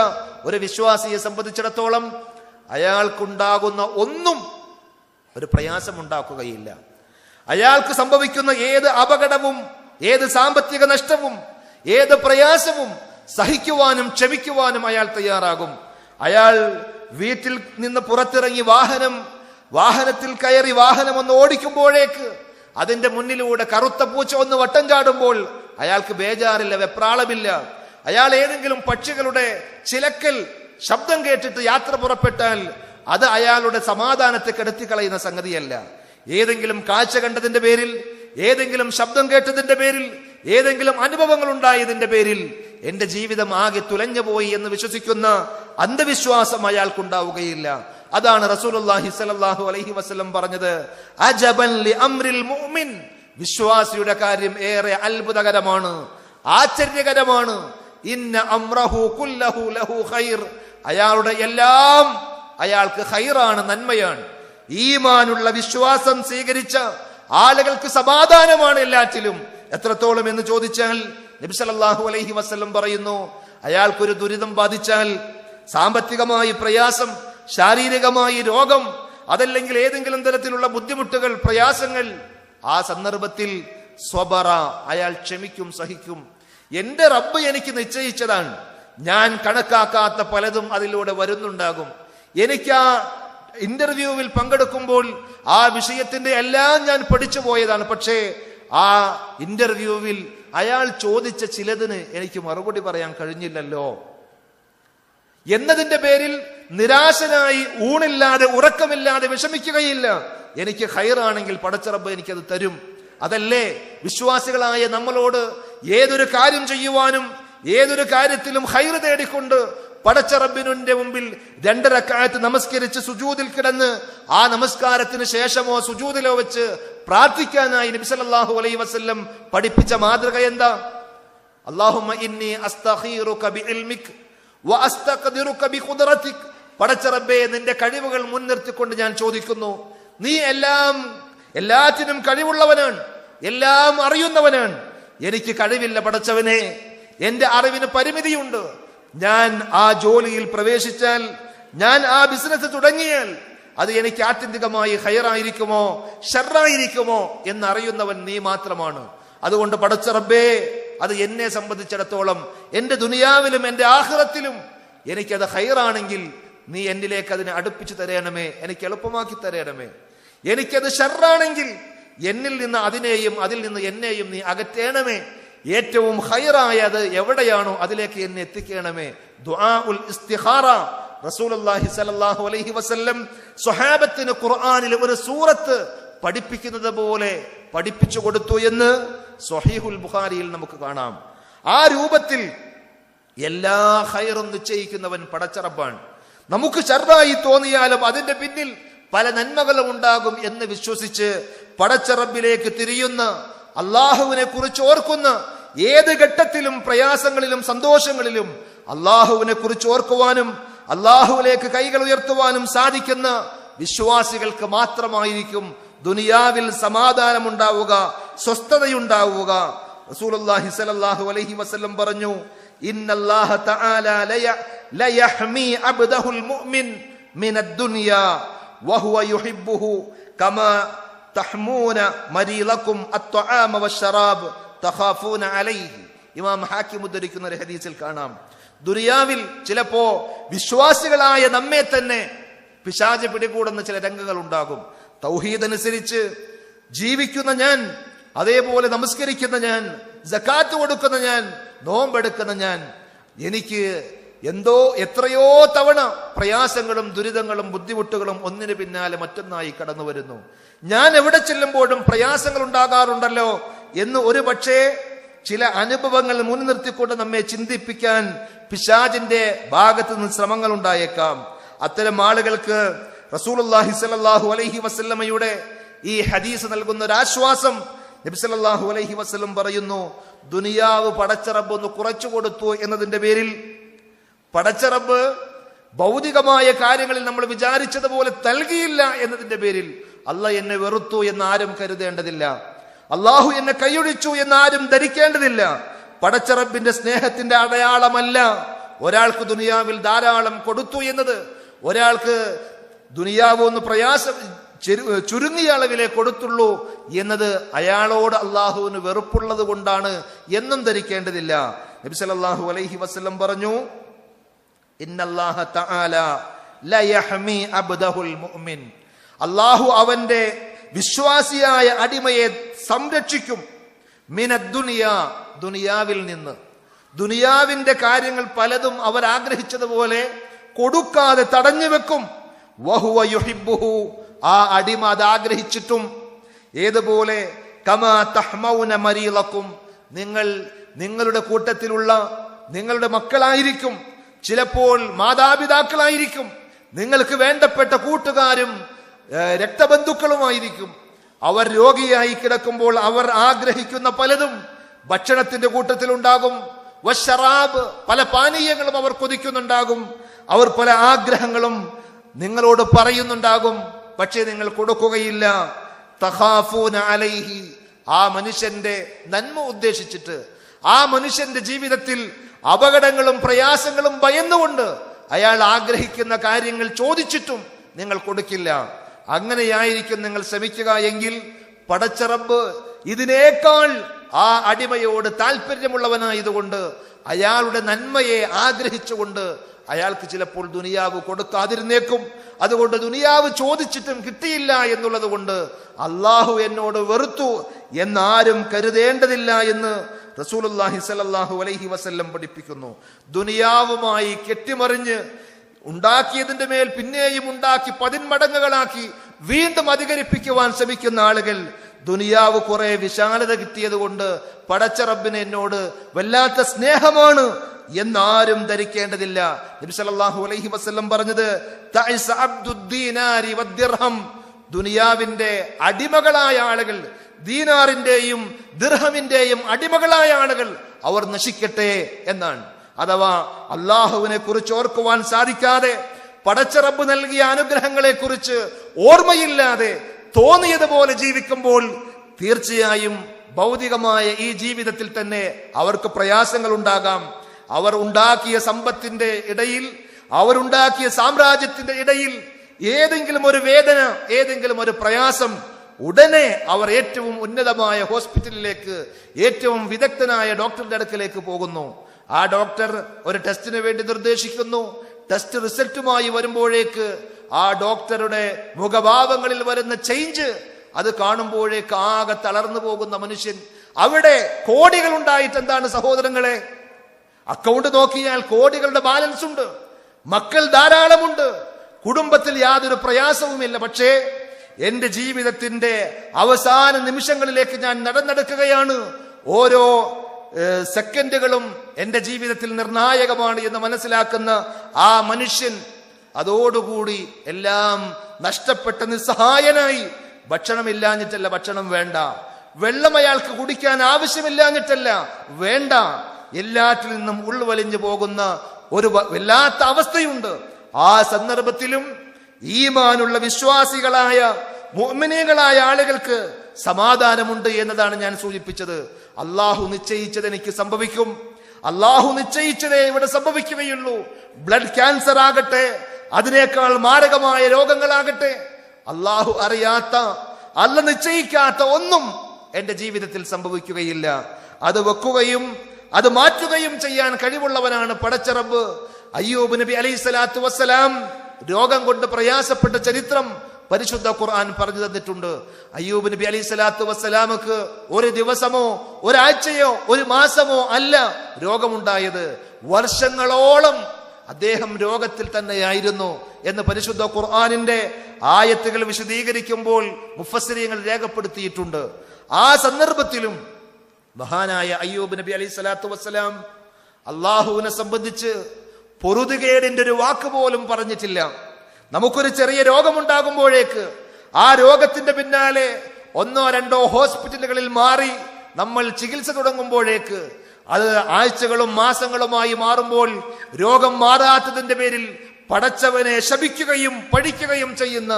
ഒരു വിശ്വാസിയെ സംബന്ധിച്ചിടത്തോളം അയാൾക്കുണ്ടാകുന്ന ഒന്നും ഒരു പ്രയാസമുണ്ടാക്കുകയില്ല. അയാൾക്ക് സംഭവിക്കുന്ന ഏത് അപകടവും, ഏത് സാമ്പത്തിക നഷ്ടവും, ഏത് പ്രയാസവും സഹിക്കുവാനും ക്ഷമിക്കുവാനും അയാൾ തയ്യാറാകും. അയാൾ വീട്ടിൽ നിന്ന് പുറത്തിറങ്ങി വാഹനത്തിൽ കയറി വാഹനം ഒന്ന് ഓടിക്കുമ്പോഴേക്ക് അതിന്റെ മുന്നിലൂടെ കറുത്ത പൂച്ച ഒന്ന് വട്ടം ചാടുമ്പോൾ അയാൾക്ക് ബേജാറില്ല, വെപ്രാളമില്ല. അയാൾ ഏതെങ്കിലും പക്ഷികളുടെ ചിലക്കൽ ശബ്ദം കേട്ടിട്ട് യാത്ര പുറപ്പെട്ടാൽ അത് അയാളുടെ സമാധാനത്തെ കെടുത്തിക്കളയുന്ന സംഗതിയല്ല. ഏതെങ്കിലും കാഴ്ച കണ്ടതിന്റെ പേരിൽ, ഏതെങ്കിലും ശബ്ദം കേട്ടതിന്റെ പേരിൽ, ഏതെങ്കിലും അനുഭവങ്ങൾ ഉണ്ടായതിന്റെ പേരിൽ എന്റെ ജീവിതം ആകെ തുലഞ്ഞുപോയി എന്ന് വിശ്വസിക്കുന്ന അന്ധവിശ്വാസം അയാൾക്കുണ്ടാവുകയില്ല. അതാണ് റസൂലുള്ളാഹി സ്വല്ലല്ലാഹു അലൈഹി വസല്ലം പറഞ്ഞത്, അജബൻ ലി അംറിൽ മുഅ്മിൻ, വിശ്വാസിയുടെ കാര്യം ഏറെ അത്ഭുതകരമാണ്, ആശ്ചര്യകരമാണ്. ഇന്ന അംറഹു കുല്ലഹു ലഹു ഖൈർ, അയാളുടെ എല്ലാം അയാൾക്ക് ഖൈറാണ്, നന്മയാണ്. ഈമാനുള്ള വിശ്വാസം സ്വീകരിച്ച ആളുകൾക്ക് സമാധാനമാണ് എല്ലാറ്റിലും. എത്രത്തോളം എന്ന് ചോദിച്ചാൽ നബി സല്ലല്ലാഹു അലൈഹി വസല്ലം പറയുന്നു, അയാൾക്കൊരു ദുരിതം ബാധിച്ചാൽ, സാമ്പത്തികമായി പ്രയാസം, ശാരീരികമായി രോഗം, അതല്ലെങ്കിൽ ഏതെങ്കിലും തരത്തിലുള്ള ബുദ്ധിമുട്ടുകൾ, പ്രയാസങ്ങൾ, ആ സന്ദർഭത്തിൽ സ്വബറ, അയാൾ ക്ഷമിക്കും, സഹിക്കും. എന്റെ റബ്ബ് എനിക്ക് നിശ്ചയിച്ചതാണ്, ഞാൻ കണക്കാക്കാത്ത പലതും അതിലൂടെ വരുന്നുണ്ടാകും. എനിക്ക് ആ ഇന്റർവ്യൂവിൽ പങ്കെടുക്കുമ്പോൾ ആ വിഷയത്തിന്റെ എല്ലാം ഞാൻ പഠിച്ചു പോയതാണ്. പക്ഷേ ആ ഇന്റർവ്യൂവിൽ അയാൾ ചോദിച്ച ചിലതിന് എനിക്ക് മറുപടി പറയാൻ കഴിഞ്ഞില്ലല്ലോ എന്നതിന്റെ പേരിൽ നിരാശനായി ഊണില്ലാതെ ഉറക്കമില്ലാതെ വിഷമിക്കുകയില്ല. എനിക്ക് ഖൈറാണെങ്കിൽ പടച്ച റബ്ബ് എനിക്കത് തരും. അതല്ലേ വിശ്വാസികളായ നമ്മളോട് ഏതൊരു കാര്യം ചെയ്യുവാനും ഏതൊരു കാര്യത്തിലും ഖൈർ തേടിക്കൊണ്ട് പടച്ച റബ്ബിന്റെ മുമ്പിൽ 2 റക്അത്ത് നമസ്കരിച്ച് സുജൂദിൽ കിടന്ന് ആ നമസ്കാരത്തിന് ശേഷമോ സുജൂദിലോ വെച്ച് പ്രാർത്ഥിക്കാനായി നബി സല്ലല്ലാഹു അലൈഹി വസല്ലം പഠിപ്പിച്ച മാതൃക എന്താ? അല്ലാഹുമ്മ ഇന്നി അസ്തഖീറുക ബിഇൽമിക വഅസ്തഖ്ദിറുക ബിഖുദ്റതിക, പടച്ച റബ്ബേ നിന്റെ കഴിവുകൾ മുൻനിർത്തിക്കൊണ്ട് ഞാൻ ചോദിക്കുന്നു. നീ എല്ലാറ്റിനും കഴിവുള്ളവനാണ്, എല്ലാം അറിയുന്നവനാണ്. എനിക്ക് കഴിവില്ല പടച്ചവനെ, എന്റെ അറിവിന് പരിമിതിയുണ്ട്. ഞാൻ ആ ജോലിയിൽ പ്രവേശിച്ചാൽ, ഞാൻ ആ ബിസിനസ് തുടങ്ങിയാൽ അത് എനിക്ക് ആത്യന്തികമായി ഖൈറായിരിക്കുമോ ഷർറായിരിക്കുമോ എന്നറിയുന്നവൻ നീ മാത്രമാണ്. അതുകൊണ്ട് പടച്ച റബ്ബേ, അത് എന്നെ സംബന്ധിച്ചിടത്തോളം എന്റെ ദുനിയാവിലും എന്റെ ആഖിറത്തിലും എനിക്കത് ഖൈറാണെങ്കിൽ നീ എന്നിലേക്ക് അതിനെ അടുപ്പിച്ചു തരയണമേ, എനിക്ക് എളുപ്പമാക്കി തരയണമേ. എനിക്കത് ഷർറാണെങ്കിൽ എന്നിൽ നിന്ന് അതിനെയും അതിൽ നിന്ന് എന്നെയും നീ അകറ്റേണമേ. ഏറ്റവും ഖൈറായത് എവിടെയാണോ അതിലേക്ക് എന്നെ എത്തിക്കണമേ. ദുആഉൽ ഇസ്തിഖാറ റസൂലുള്ളാഹി സ്വല്ലല്ലാഹു അലൈഹി വസല്ലം സ്വഹാബത്തിന് ഖുർആനിൽ ഒരു സൂറത്ത് പഠിപ്പിക്കുന്നത് പോലെ പഠിപ്പിച്ചു കൊടുത്തു എന്ന് സ്വഹീഹുൽ ബുഖാരിയിൽ നമുക്ക് കാണാം. ആ രൂപത്തിൽ എല്ലാ ഖൈറും നിശ്ചയിക്കുന്നവൻ പടച്ച റബ്ബാണ്. നമുക്ക് ഷർറായി തോന്നിയാലും അതിന്റെ പിന്നിൽ പല നന്മകളും ഉണ്ടാകും എന്ന് വിശ്വസിച്ച് പടച്ച റബ്ബിലേക്ക് തിരിയുന്ന, അള്ളാഹുവിനെ കുറിച്ച് ഓർക്കുന്ന, ഏത് ഘട്ടത്തിലും പ്രയാസങ്ങളിലും സന്തോഷങ്ങളിലും അള്ളാഹുവിനെ കുറിച്ച് ഓർക്കുവാനും അള്ളാഹുവിലേക്ക് കൈകൾ ഉയർത്തുവാനും സാധിക്കുന്ന വിശ്വാസികൾക്ക് മാത്രമായിരിക്കും ദുനിയാവിൽ സമാധാനം ഉണ്ടാവുക, സ്വസ്ഥതയുണ്ടാവുക. റസൂലുള്ളാഹി സ്വല്ലല്ലാഹു അലൈഹി വസല്ലം പറഞ്ഞു, ഇന്നല്ലാഹ തആല ലയഹ്മി അബ്ദഹുൽ മുഅ്മിൻ മിനദ് ദുനിയ വഹുവ യുഹിബ്ബുഹു കമാ തഹ്മൂന മരീലക്കും അത്ത്വആമ വശറാബ് തഖാഫൂന അലൈഹി. ഇമാം ഹാക്കിം ഉദ്ധരിക്കുന്ന ഒരു ഹദീസിൽ കാണാം, ദുനിയാവിൽ ചിലപ്പോ വിശ്വാസികളായ നമ്മെ തന്നെ പിശാച് പിടികൂടുന്ന ചില രംഗങ്ങൾ ഉണ്ടാകും. തൗഹീദ് അനുസരിച്ച് ജീവിക്കുന്ന ഞാൻ, അതേപോലെ നമസ്കരിക്കുന്ന ഞാൻ, സകാത്ത് കൊടുക്കുന്ന ഞാൻ, നോമ്പെടുക്കുന്ന ഞാൻ, എനിക്ക് എത്രയോ തവണ പ്രയാസങ്ങളും ദുരിതങ്ങളും ബുദ്ധിമുട്ടുകളും ഒന്നിനു പിന്നാലെ മറ്റൊന്നായി കടന്നു വരുന്നു. ഞാൻ എവിടെ ചെല്ലുമ്പോഴും പ്രയാസങ്ങൾ ഉണ്ടാകാറുണ്ടല്ലോ എന്ന് ഒരു പക്ഷേ ചില അനുഭവങ്ങൾ മുൻനിർത്തിക്കൊണ്ട് നമ്മെ ചിന്തിപ്പിക്കാൻ പിശാചിന്റെ ഭാഗത്ത് നിന്ന് ശ്രമങ്ങൾ ഉണ്ടായേക്കാം. അത്തരം ആളുകൾക്ക് റസൂലുള്ളാഹി സ്വല്ലല്ലാഹു അലൈഹി വസല്ലമയുടെ ഈ ഹദീസ് നൽകുന്ന ഒരു ആശ്വാസം. നബി സല്ലല്ലാഹു അലൈഹി വസല്ലം പറയുന്നു, ദുനിയാവ് പടച്ച റബ്ബ് ഒന്ന് കുറച്ചു കൊടുത്തു എന്നതിന്റെ പേരിൽ, പടച്ച റബ്ബ് ഭൗതികമായ കാര്യങ്ങളിൽ നമ്മൾ വിചാരിച്ചതുപോലെ നൽകിയില്ല എന്നതിന്റെ പേരിൽ അള്ളാഹ് എന്നെ വെറുത്തു എന്ന് ആരും കരുതേണ്ടതില്ല. അള്ളാഹു എന്നെ കൈയൊഴിച്ചു എന്ന് ആരും ധരിക്കേണ്ടതില്ല. പടച്ച റബ്ബിന്റെ സ്നേഹത്തിന്റെ അടയാളമല്ല ഒരാൾക്ക് ദുനിയാവിൽ ധാരാളം കൊടുത്തു എന്നത്. ഒരാൾക്ക് ദുനിയാവ് ഒന്ന് ചുരുങ്ങിയ അളവിലെ കൊടുത്തുള്ളൂ എന്നത് അയാളോട് അള്ളാഹുവിന് വെറുപ്പുള്ളത് കൊണ്ടാണ് എന്നും ധരിക്കേണ്ടതില്ല. നബി സല്ലല്ലാഹു അലൈഹി വസല്ലം പറഞ്ഞു, ഇന്നല്ലാഹ തആല ലയഹ്മി അബ്ദഹുൽ മുഅ്മിൻ. അള്ളാഹു അവന്റെ വിശ്വാസിയായ അടിമയെ സംരക്ഷിക്കും. മിനദ് ദുനിയ, ദുനിയാവിൽ നിന്ന്. ദുനിയാവിന്റെ കാര്യങ്ങൾ പലതും അവർ ആഗ്രഹിച്ചതുപോലെ കൊടുക്കാതെ തടഞ്ഞു വെക്കും. വഹുവ യുഹിബ്ബുഹു, ആ അടിമ അത് ആഗ്രഹിച്ചിട്ടും. ഏതുപോലെ കമാ തഹ്മൗന മരീലക്കും, നിങ്ങളുടെ കൂട്ടത്തിലുള്ള നിങ്ങളുടെ മക്കളായിരിക്കും, ചിലപ്പോൾ മാതാപിതാക്കളായിരിക്കും, നിങ്ങൾക്ക് വേണ്ടപ്പെട്ട കൂട്ടുകാരും രക്തബന്ധുക്കളുമായിരിക്കും. അവർ രോഗിയായി കിടക്കുമ്പോൾ അവർ ആഗ്രഹിക്കുന്ന പലതും ഭക്ഷണത്തിന്റെ കൂട്ടത്തിലുണ്ടാകും. വശറാബ്, പല പാനീയങ്ങളും അവർ കൊതിക്കുന്നുണ്ടാകും. അവർ പല ആഗ്രഹങ്ങളും നിങ്ങളോട് പറയുന്നുണ്ടാകും, പക്ഷേ നിങ്ങൾ കൊടുക്കുകയില്ല. തഖാഫൂന അലൈഹി, ആ മനുഷ്യന്റെ നന്മ ഉദ്ദേശിച്ചിട്ട്, ആ മനുഷ്യന്റെ ജീവിതത്തിൽ അപകടങ്ങളും പ്രയാസങ്ങളും ഭയന്നുകൊണ്ട് അയാൾ ആഗ്രഹിക്കുന്ന കാര്യങ്ങൾ ചോദിച്ചിട്ടും നിങ്ങൾ കൊടുക്കില്ല. അങ്ങനെയായിരിക്കും നിങ്ങൾ ശ്രമിക്കുക എങ്കിൽ പടച്ച റബ്ബ് ഇതിനേക്കാൾ ആ അടിമയോട് താല്പര്യമുള്ളവനായതുകൊണ്ട് അയാളുടെ നന്മയെ ആഗ്രഹിച്ചുകൊണ്ട് അയാൾക്ക് ചിലപ്പോൾ ദുനിയാവ് കൊടുക്കാതിരുന്നേക്കും. അതുകൊണ്ട് ദുനിയാവ് ചോദിച്ചിട്ടും കിട്ടിയില്ല എന്നുള്ളത് കൊണ്ട് അള്ളാഹു എന്നോട് വെറുത്തു എന്നാരും കരുതേണ്ടതില്ല എന്ന് റസൂലുള്ളാഹി സ്വല്ലല്ലാഹു അലൈഹി വസല്ലം പഠിപ്പിക്കുന്നു. ദുനിയാവുമായി കെട്ടിമറിഞ്ഞ് ഉണ്ടാക്കിയതിന്റെ മേൽ പിന്നെയും ഉണ്ടാക്കി 10 മടങ്ങുകളാക്കി വീണ്ടും അധികരിപ്പിക്കുവാൻ ശ്രമിക്കുന്ന ആളുകൾ, ദുനിയാവ് കുറെ വിശാലത കിട്ടിയത് കൊണ്ട് പടച്ച റബ്ബിന് എന്നോട് വല്ലാത്ത സ്നേഹമാണ് എന്നാരും ധരിക്കേണ്ടതില്ല. നബി സല്ലല്ലാഹു അലൈഹി വസല്ലം പറഞ്ഞത്, തഅസ അബ്ദുദ് ദീനാരി വദ്ദിർഹം, ദുനിയാവിന്റെ അടിമകളായ ആളുകൾ, ദീനാറിന്റെയും ദിർഹമിന്റെയും അടിമകളായ ആളുകൾ അവർ നശിക്കട്ടെ എന്നാണ്. അഥവാ അള്ളാഹുവിനെ കുറിച്ച് ഓർക്കുവാൻ സാധിക്കാതെ, പടച്ച റബ്ബ് നൽകിയ അനുഗ്രഹങ്ങളെ കുറിച്ച് ഓർമ്മയില്ലാതെ തോന്നിയതുപോലെ ജീവിക്കുമ്പോൾ തീർച്ചയായും ഭൗതികമായ ഈ ജീവിതത്തിൽ തന്നെ അവർക്ക് പ്രയാസങ്ങൾ ഉണ്ടാകാം. അവർ ഉണ്ടാക്കിയ സമ്പത്തിന്റെ ഇടയിൽ, അവരുണ്ടാക്കിയ സാമ്രാജ്യത്തിന്റെ ഇടയിൽ ഏതെങ്കിലും ഒരു വേദന, ഏതെങ്കിലും ഒരു പ്രയാസം, ഉടനെ അവർ ഏറ്റവും ഉന്നതമായ ഹോസ്പിറ്റലിലേക്ക്, ഏറ്റവും വിദഗ്ധനായ ഡോക്ടറുടെ അടുക്കലേക്ക് പോകുന്നു. ആ ഡോക്ടർ ഒരു ടെസ്റ്റിന് വേണ്ടി നിർദ്ദേശിക്കുന്നു. ടെസ്റ്റ് റിസൾട്ടുമായി വരുമ്പോഴേക്ക് ആ ഡോക്ടറുടെ മുഖഭാവങ്ങളിൽ വരുന്ന ചേഞ്ച് അത് കാണുമ്പോഴേക്ക് ആകെ തളർന്നു പോകുന്ന മനുഷ്യൻ. അവിടെ കോടികൾ ഉണ്ടായിട്ട് എന്താണ് സഹോദരങ്ങളെ? അക്കൗണ്ട് നോക്കിയാൽ കോടികളുടെ ബാലൻസ് ഉണ്ട്, മക്കൾ ധാരാളമുണ്ട്, കുടുംബത്തിൽ യാതൊരു പ്രയാസവുമില്ല. പക്ഷേ എന്റെ ജീവിതത്തിന്റെ അവസാന നിമിഷങ്ങളിലേക്ക് ഞാൻ നടന്നെടുക്കുകയാണ്. ഓരോ സെക്കൻഡുകളും എന്റെ ജീവിതത്തിൽ നിർണായകമാണ് എന്ന് മനസ്സിലാക്കുന്ന ആ മനുഷ്യൻ അതോടുകൂടി എല്ലാം നഷ്ടപ്പെട്ട നിസ്സഹായനായി. ഭക്ഷണമില്ലാഞ്ഞിട്ടല്ല, ഭക്ഷണം വേണ്ട. വെള്ളം അയാൾക്ക് കുടിക്കാൻ ആവശ്യമില്ലാഞ്ഞിട്ടല്ല, വേണ്ട. എല്ലാറ്റിൽ നിന്നും ഉൾവലിഞ്ഞു പോകുന്ന ഒരു വല്ലാത്ത അവസ്ഥയുണ്ട്. ആ സന്ദർഭത്തിലും ഈമാനുള്ള വിശ്വാസികളായ മുഅ്മിനീങ്ങളായ ആളുകൾക്ക് സമാധാനമുണ്ട് എന്നതാണ് ഞാൻ സൂചിപ്പിച്ചത്. അള്ളാഹു നിശ്ചയിച്ചത് എനിക്ക് സംഭവിക്കും, അള്ളാഹു നിശ്ചയിച്ചതേ ഇവിടെ സംഭവിക്കുകയുള്ളൂ. ബ്ലഡ് ക്യാൻസർ ആകട്ടെ, അതിനേക്കാൾ മാരകമായ രോഗങ്ങളാകട്ടെ, അള്ളാഹു അറിയാത്ത, അല്ല നിശ്ചയിക്കാത്ത ഒന്നും എന്റെ ജീവിതത്തിൽ സംഭവിക്കുകയില്ല. അത് വെക്കുകയും അത് മാറ്റുകയും ചെയ്യാൻ കഴിവുള്ളവനാണ് പടച്ച റബ്ബ്. അയ്യൂബ് നബി അലൈഹിസ്സലാത്തു വസ്സലാം രോഗം കൊണ്ട് പ്രയാസപ്പെട്ട ചരിത്രം പരിശുദ്ധ ഖുർആൻ പറഞ്ഞു തന്നിട്ടുണ്ട്. അയ്യൂബ് നബി അലൈഹിസ്സലാത്തു വസ്സലാമക്ക് ഒരു ദിവസമോ ഒരാഴ്ചയോ ഒരു മാസമോ അല്ല രോഗമുണ്ടായത്. വർഷങ്ങളോളം അദ്ദേഹം രോഗത്തിൽ തന്നെയായിരുന്നു എന്ന് പരിശുദ്ധ ഖുർആനിന്റെ ആയത്തുകൾ വിശദീകരിക്കുമ്പോൾ മുഫസ്സിരീങ്ങൾ രേഖപ്പെടുത്തിയിട്ടുണ്ട്. ആ സന്ദർഭത്തിലും മഹാനായ അയ്യൂബ് നബി അലൈഹിസ്സലാത്തു വസ്സലാം അള്ളാഹുവിനെ സംബന്ധിച്ച് പൊറുതുകേടിന്റെ ഒരു വാക്ക് പോലും പറഞ്ഞിട്ടില്ല. നമുക്കൊരു ചെറിയ രോഗമുണ്ടാകുമ്പോഴേക്ക് ആ രോഗത്തിന്റെ പിന്നാലെ ഒന്നോ രണ്ടോ ഹോസ്പിറ്റലുകളിൽ മാറി നമ്മൾ ചികിത്സ തുടങ്ങുമ്പോഴേക്ക് അത് ആഴ്ചകളും മാസങ്ങളുമായി മാറുമ്പോൾ രോഗം മാറാത്തതിന്റെ പേരിൽ പടച്ചവനെ ശപിക്കുകയും പഴിക്കുകയും ചെയ്യുന്ന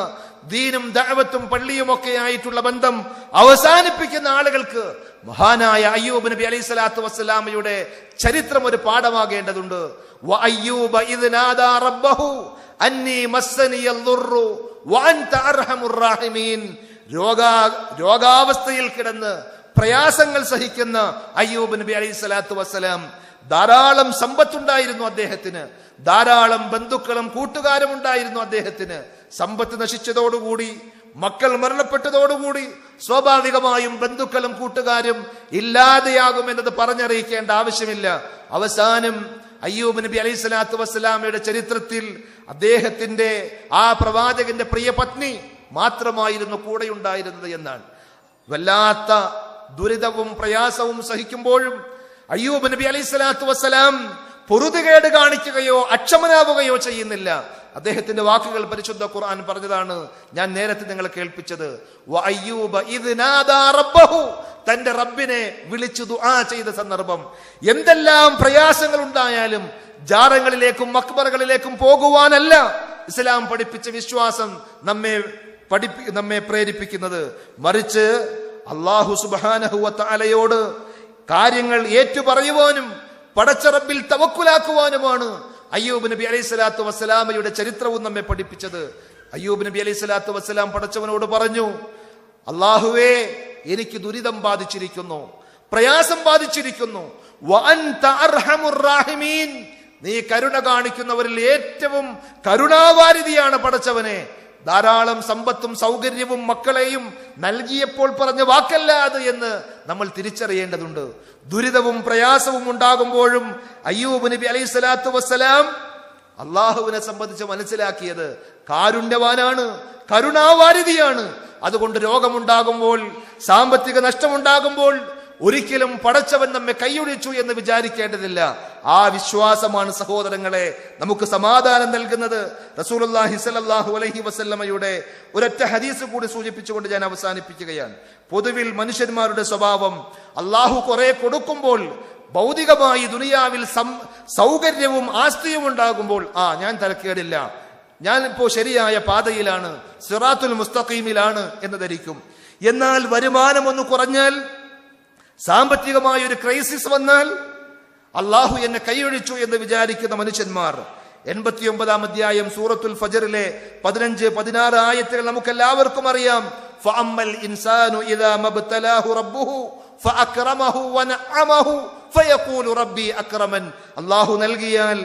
ദീനും ദഅവത്തും പള്ളിയുമൊക്കെ ആയിട്ടുള്ള ബന്ധം അവസാനിപ്പിക്കുന്ന ആളുകൾക്ക് മഹാനായ അയ്യൂബ് നബി അലൈഹിസ്സലാത്തു വസ്സലാമയുടെ ചരിത്രം ഒരു പാഠമാകേണ്ടതുണ്ട്. വഅയ്യൂബ ഇദ് നാദാ റബ്ബഹു അന്നി മസ്സനിയൽ ദുർറു വഅൻത അർഹമുർ റഹീമീൻ. രോഗാവസ്ഥയിൽ കിടന്ന് പ്രയാസങ്ങൾ സഹിക്കുന്ന അയ്യൂബ് നബി അലൈഹിസ്സലാത്തു വസ്സലാം, ധാരാളം സമ്പത്തുണ്ടായിരുന്നു അദ്ദേഹത്തിന്, ധാരാളം ബന്ധുക്കളും കൂട്ടുകാരും ഉണ്ടായിരുന്നു അദ്ദേഹത്തിന്. സമ്പത്ത് നശിച്ചതോടുകൂടി, മക്കൾ മരണപ്പെട്ടതോടുകൂടി സ്വാഭാവികമായും ബന്ധുക്കളും കൂട്ടുകാരും ഇല്ലാതെയാകുമെന്നത് പറഞ്ഞറിയിക്കേണ്ട ആവശ്യമില്ല. അവസാനം അയ്യൂബ് നബി അലൈഹിസ്സലാത്തു വസ്സലാമയുടെ ചരിത്രത്തിൽ അദ്ദേഹത്തിന്റെ ആ പ്രവാചകന്റെ പ്രിയ പത്നി മാത്രമായിരുന്നു കൂടെയുണ്ടായിരുന്നത് എന്നാണ്. വല്ലാത്ത ദുരിതവും പ്രയാസവും സഹിക്കുമ്പോഴും അയ്യൂബ് നബി അലൈഹിസ്സലാത്തു വസ്സലാം പൊറുതുകേട് കാണിക്കുകയോ അക്ഷമനാവുകയോ ചെയ്യുന്നില്ല. അദ്ദേഹത്തിന്റെ വാക്കുകൾ പരിശുദ്ധ ഖുർആൻ പറഞ്ഞതാണ്, ഞാൻ നേരത്തെ നിങ്ങളെ കേൾപ്പിച്ചത്. വഅയ്യൂബ ഇദ് നാദാ റബ്ബഹു, തന്റെ റബ്ബിനെ വിളിച്ചു ദുആ ചെയ്ത സന്ദർഭം. എന്തെല്ലാം പ്രയാസങ്ങൾ ഉണ്ടായാലും ജാറങ്ങളിലേക്കും മക്ബറകളിലേക്കും പോകുവാനല്ല ഇസ്ലാം പഠിപ്പിച്ച വിശ്വാസം നമ്മെ പ്രേരിപ്പിക്കുന്നത്. മറിച്ച് അല്ലാഹു സുബ്ഹാനഹു വ തആലയോട് കാര്യങ്ങൾ ഏറ്റുപറയുവാനും പടച്ച റബ്ബിൽ തവക്കുലാക്കുവാനുമാണ് അയ്യൂബ് നബി അലൈഹിസ്സലാത്തു വസ്സലാമയുടെ ചരിത്രവും നമ്മെ പഠിപ്പിച്ചത്. അയ്യൂബ് നബി അലൈഹിസ്സലാത്തു വസ്സലാം പടച്ചവനോട് പറഞ്ഞു, അല്ലാഹുവേ, എനിക്ക് ദുരിതം ബാധിച്ചിരിക്കുന്നു, പ്രയാസം ബാധിച്ചിരിക്കുന്നു. വഅൻത അർഹമുർ റഹീമീൻ, നീ കരുണ കാണിക്കുന്നവരിൽ ഏറ്റവും കരുണാവാരിധിയാണ് പടച്ചവനെ. ധാരാളം സമ്പത്തും സൗകര്യവും മക്കളെയും നൽകിയപ്പോൾ പറഞ്ഞ വാക്കല്ല അത് എന്ന് നമ്മൾ തിരിച്ചറിയേണ്ടതുണ്ട്. ദുരിതവും പ്രയാസവും ഉണ്ടാകുമ്പോഴും അയ്യൂബ് നബി അലൈഹിസ്സലാത്തു വസ്സലാം അള്ളാഹുവിനെ സംബന്ധിച്ച് മനസ്സിലാക്കിയത് കാരുണ്യവാനാണ്, കരുണാവാരിധിയാണ്. അതുകൊണ്ട് രോഗമുണ്ടാകുമ്പോൾ, സാമ്പത്തിക നഷ്ടമുണ്ടാകുമ്പോൾ ഒരിക്കലും പടച്ചവൻ നമ്മെ കൈയൊഴിച്ചു എന്ന് വിചാരിക്കേണ്ടതില്ല. ആ വിശ്വാസമാണ് സഹോദരങ്ങളെ നമുക്ക് സമാധാനം നൽകുന്നത്. റസൂലുള്ളാഹി സ്വല്ലല്ലാഹു അലൈഹി വസല്ലമയുടെ ഒരൊറ്റ ഹദീസ് കൂടി സൂചിപ്പിച്ചുകൊണ്ട് ഞാൻ അവസാനിപ്പിക്കുകയാണ്. പൊതുവിൽ മനുഷ്യന്മാരുടെ സ്വഭാവം, അള്ളാഹു കുറെ കൊടുക്കുമ്പോൾ ഭൗതികമായി ദുനിയാവിൽ സൗകര്യവും ആസ്തിയും ഉണ്ടാകുമ്പോൾ ഞാൻ തരക്കേടില്ല, ഞാൻ ഇപ്പോ ശരിയായ പാതയിലാണ്, സിറാത്തുൽ മുസ്തഖീമിലാണ് എന്ന് ധരിക്കും. എന്നാൽ വരുമാനം ഒന്ന് കുറഞ്ഞാൽ, സാമ്പത്തികമായ ഒരു ക്രൈസിസ് വന്നാൽ അള്ളാഹു എന്നെ കൈയൊഴിച്ചു എന്ന് വിചാരിക്കുന്ന മനുഷ്യന്മാർ. 89-ാം അധ്യായം സൂറത്തുൽ ഫജ്റിലെ 15-16 ആയത്തുകൾ നമുക്കെല്ലാവർക്കും അറിയാം. ഫഅമ്മൽ ഇൻസാനു ഇദാ മബ്തലാഹു റബ്ബുഹു ഫഅക്റമഹു വനഅമഹു ഫയഖൂലു റബ്ബി അക്രമൻ. അള്ളാഹു നൽകിയാൽ,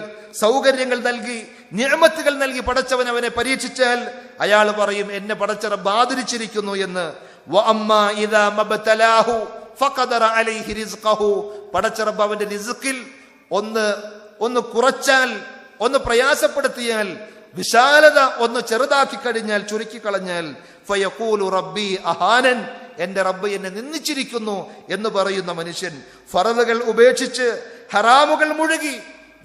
സൗകര്യങ്ങൾ നൽകി, നിഅമത്തുകൾ നൽകി പടച്ചവൻ അവനെ പരീക്ഷിച്ചാൽ അയാൾ പറയും എന്നെ പടച്ച റബ്ബ് ആദരിച്ചിരിക്കുന്നു എന്ന്. വഅമ്മാ ഇദാ മബ്തലാഹു ഫഖദറ അലൈഹി റിസ്ഖഹു. പടച്ച റബ്ബ് അവന്റെ റിസ്ഖിൽ ഒന്ന് കുറച്ചാൽ, ഒന്ന് പ്രയാസപ്പെടുത്തിയാൽ, വിശാലത ഒന്ന് ചെറുതാക്കി കഴിഞ്ഞാൽ, ചുരുക്കി കളഞ്ഞാൽ ഫയഖൂലു റബ്ബി അഹാനൻ, എന്റെ റബ്ബ് എന്നെ നിന്ദിച്ചിരിക്കുന്നു എന്ന് പറയുന്ന മനുഷ്യൻ ഫറളുകൾ ഉപേക്ഷിച്ച് ഹറാമുകൾ മുഴുകി,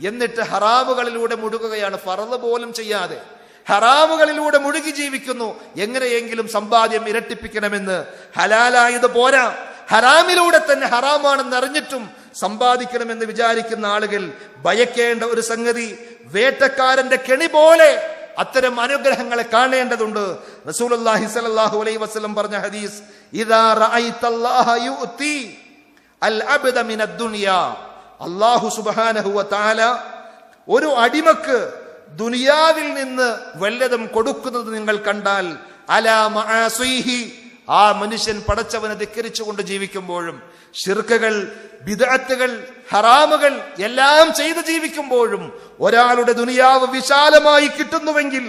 എന്നിട്ട് ഹറാമുകളിലൂടെ മുഴുകുകയാണ്, ഫറള് പോലും ചെയ്യാതെ ഹറാമുകളിലൂടെ മുഴുകി ജീവിക്കുന്നു. എങ്ങനെയെങ്കിലും സമ്പാദ്യം ഇരട്ടിപ്പിക്കണമെന്ന്. ഹലാലായത് പോരാ, ഹറാമിലൂടെ തന്നെ ഹറാമാണെന്ന് അറിഞ്ഞിട്ടും സമ്പാദിക്കണമെന്ന് വിചാരിക്കുന്ന ആളുകൾ ഭയക്കേണ്ട ഒരു സംഗതി, വേട്ടക്കാരന്റെ കെണി പോലെ അത്തരം അനുഗ്രഹങ്ങളെ കാണേണ്ടതുണ്ട്. റസൂലുള്ളാഹി സ്വല്ലല്ലാഹു അലൈഹി വസല്ലം പറഞ്ഞ ഹദീസ്, ഇദാ റഅയ്തല്ലാഹ യുഅതി അൽ അബ്ദ മിനദ് ദുനിയ. അല്ലാഹു സുബ്ഹാനഹു വ തആല ഒരു അടിമക്ക് ദുനിയാവിൽ നിന്ന് വല്ലതും കൊടുക്കുന്നത് നിങ്ങൾ കണ്ടാൽ, അലാ മആസിഹി, ആ മനുഷ്യൻ പടച്ചവനെ ധിക്കരിച്ചുകൊണ്ട് ജീവിക്കുമ്പോഴും, ശിർക്കുകൾ, ബിദ്അത്തുകൾ, ഹറാമുകൾ എല്ലാം ചെയ്ത് ജീവിക്കുമ്പോഴും ഒരാളുടെ ദുനിയാവ് വിശാലമായി കിട്ടുന്നുവെങ്കിൽ,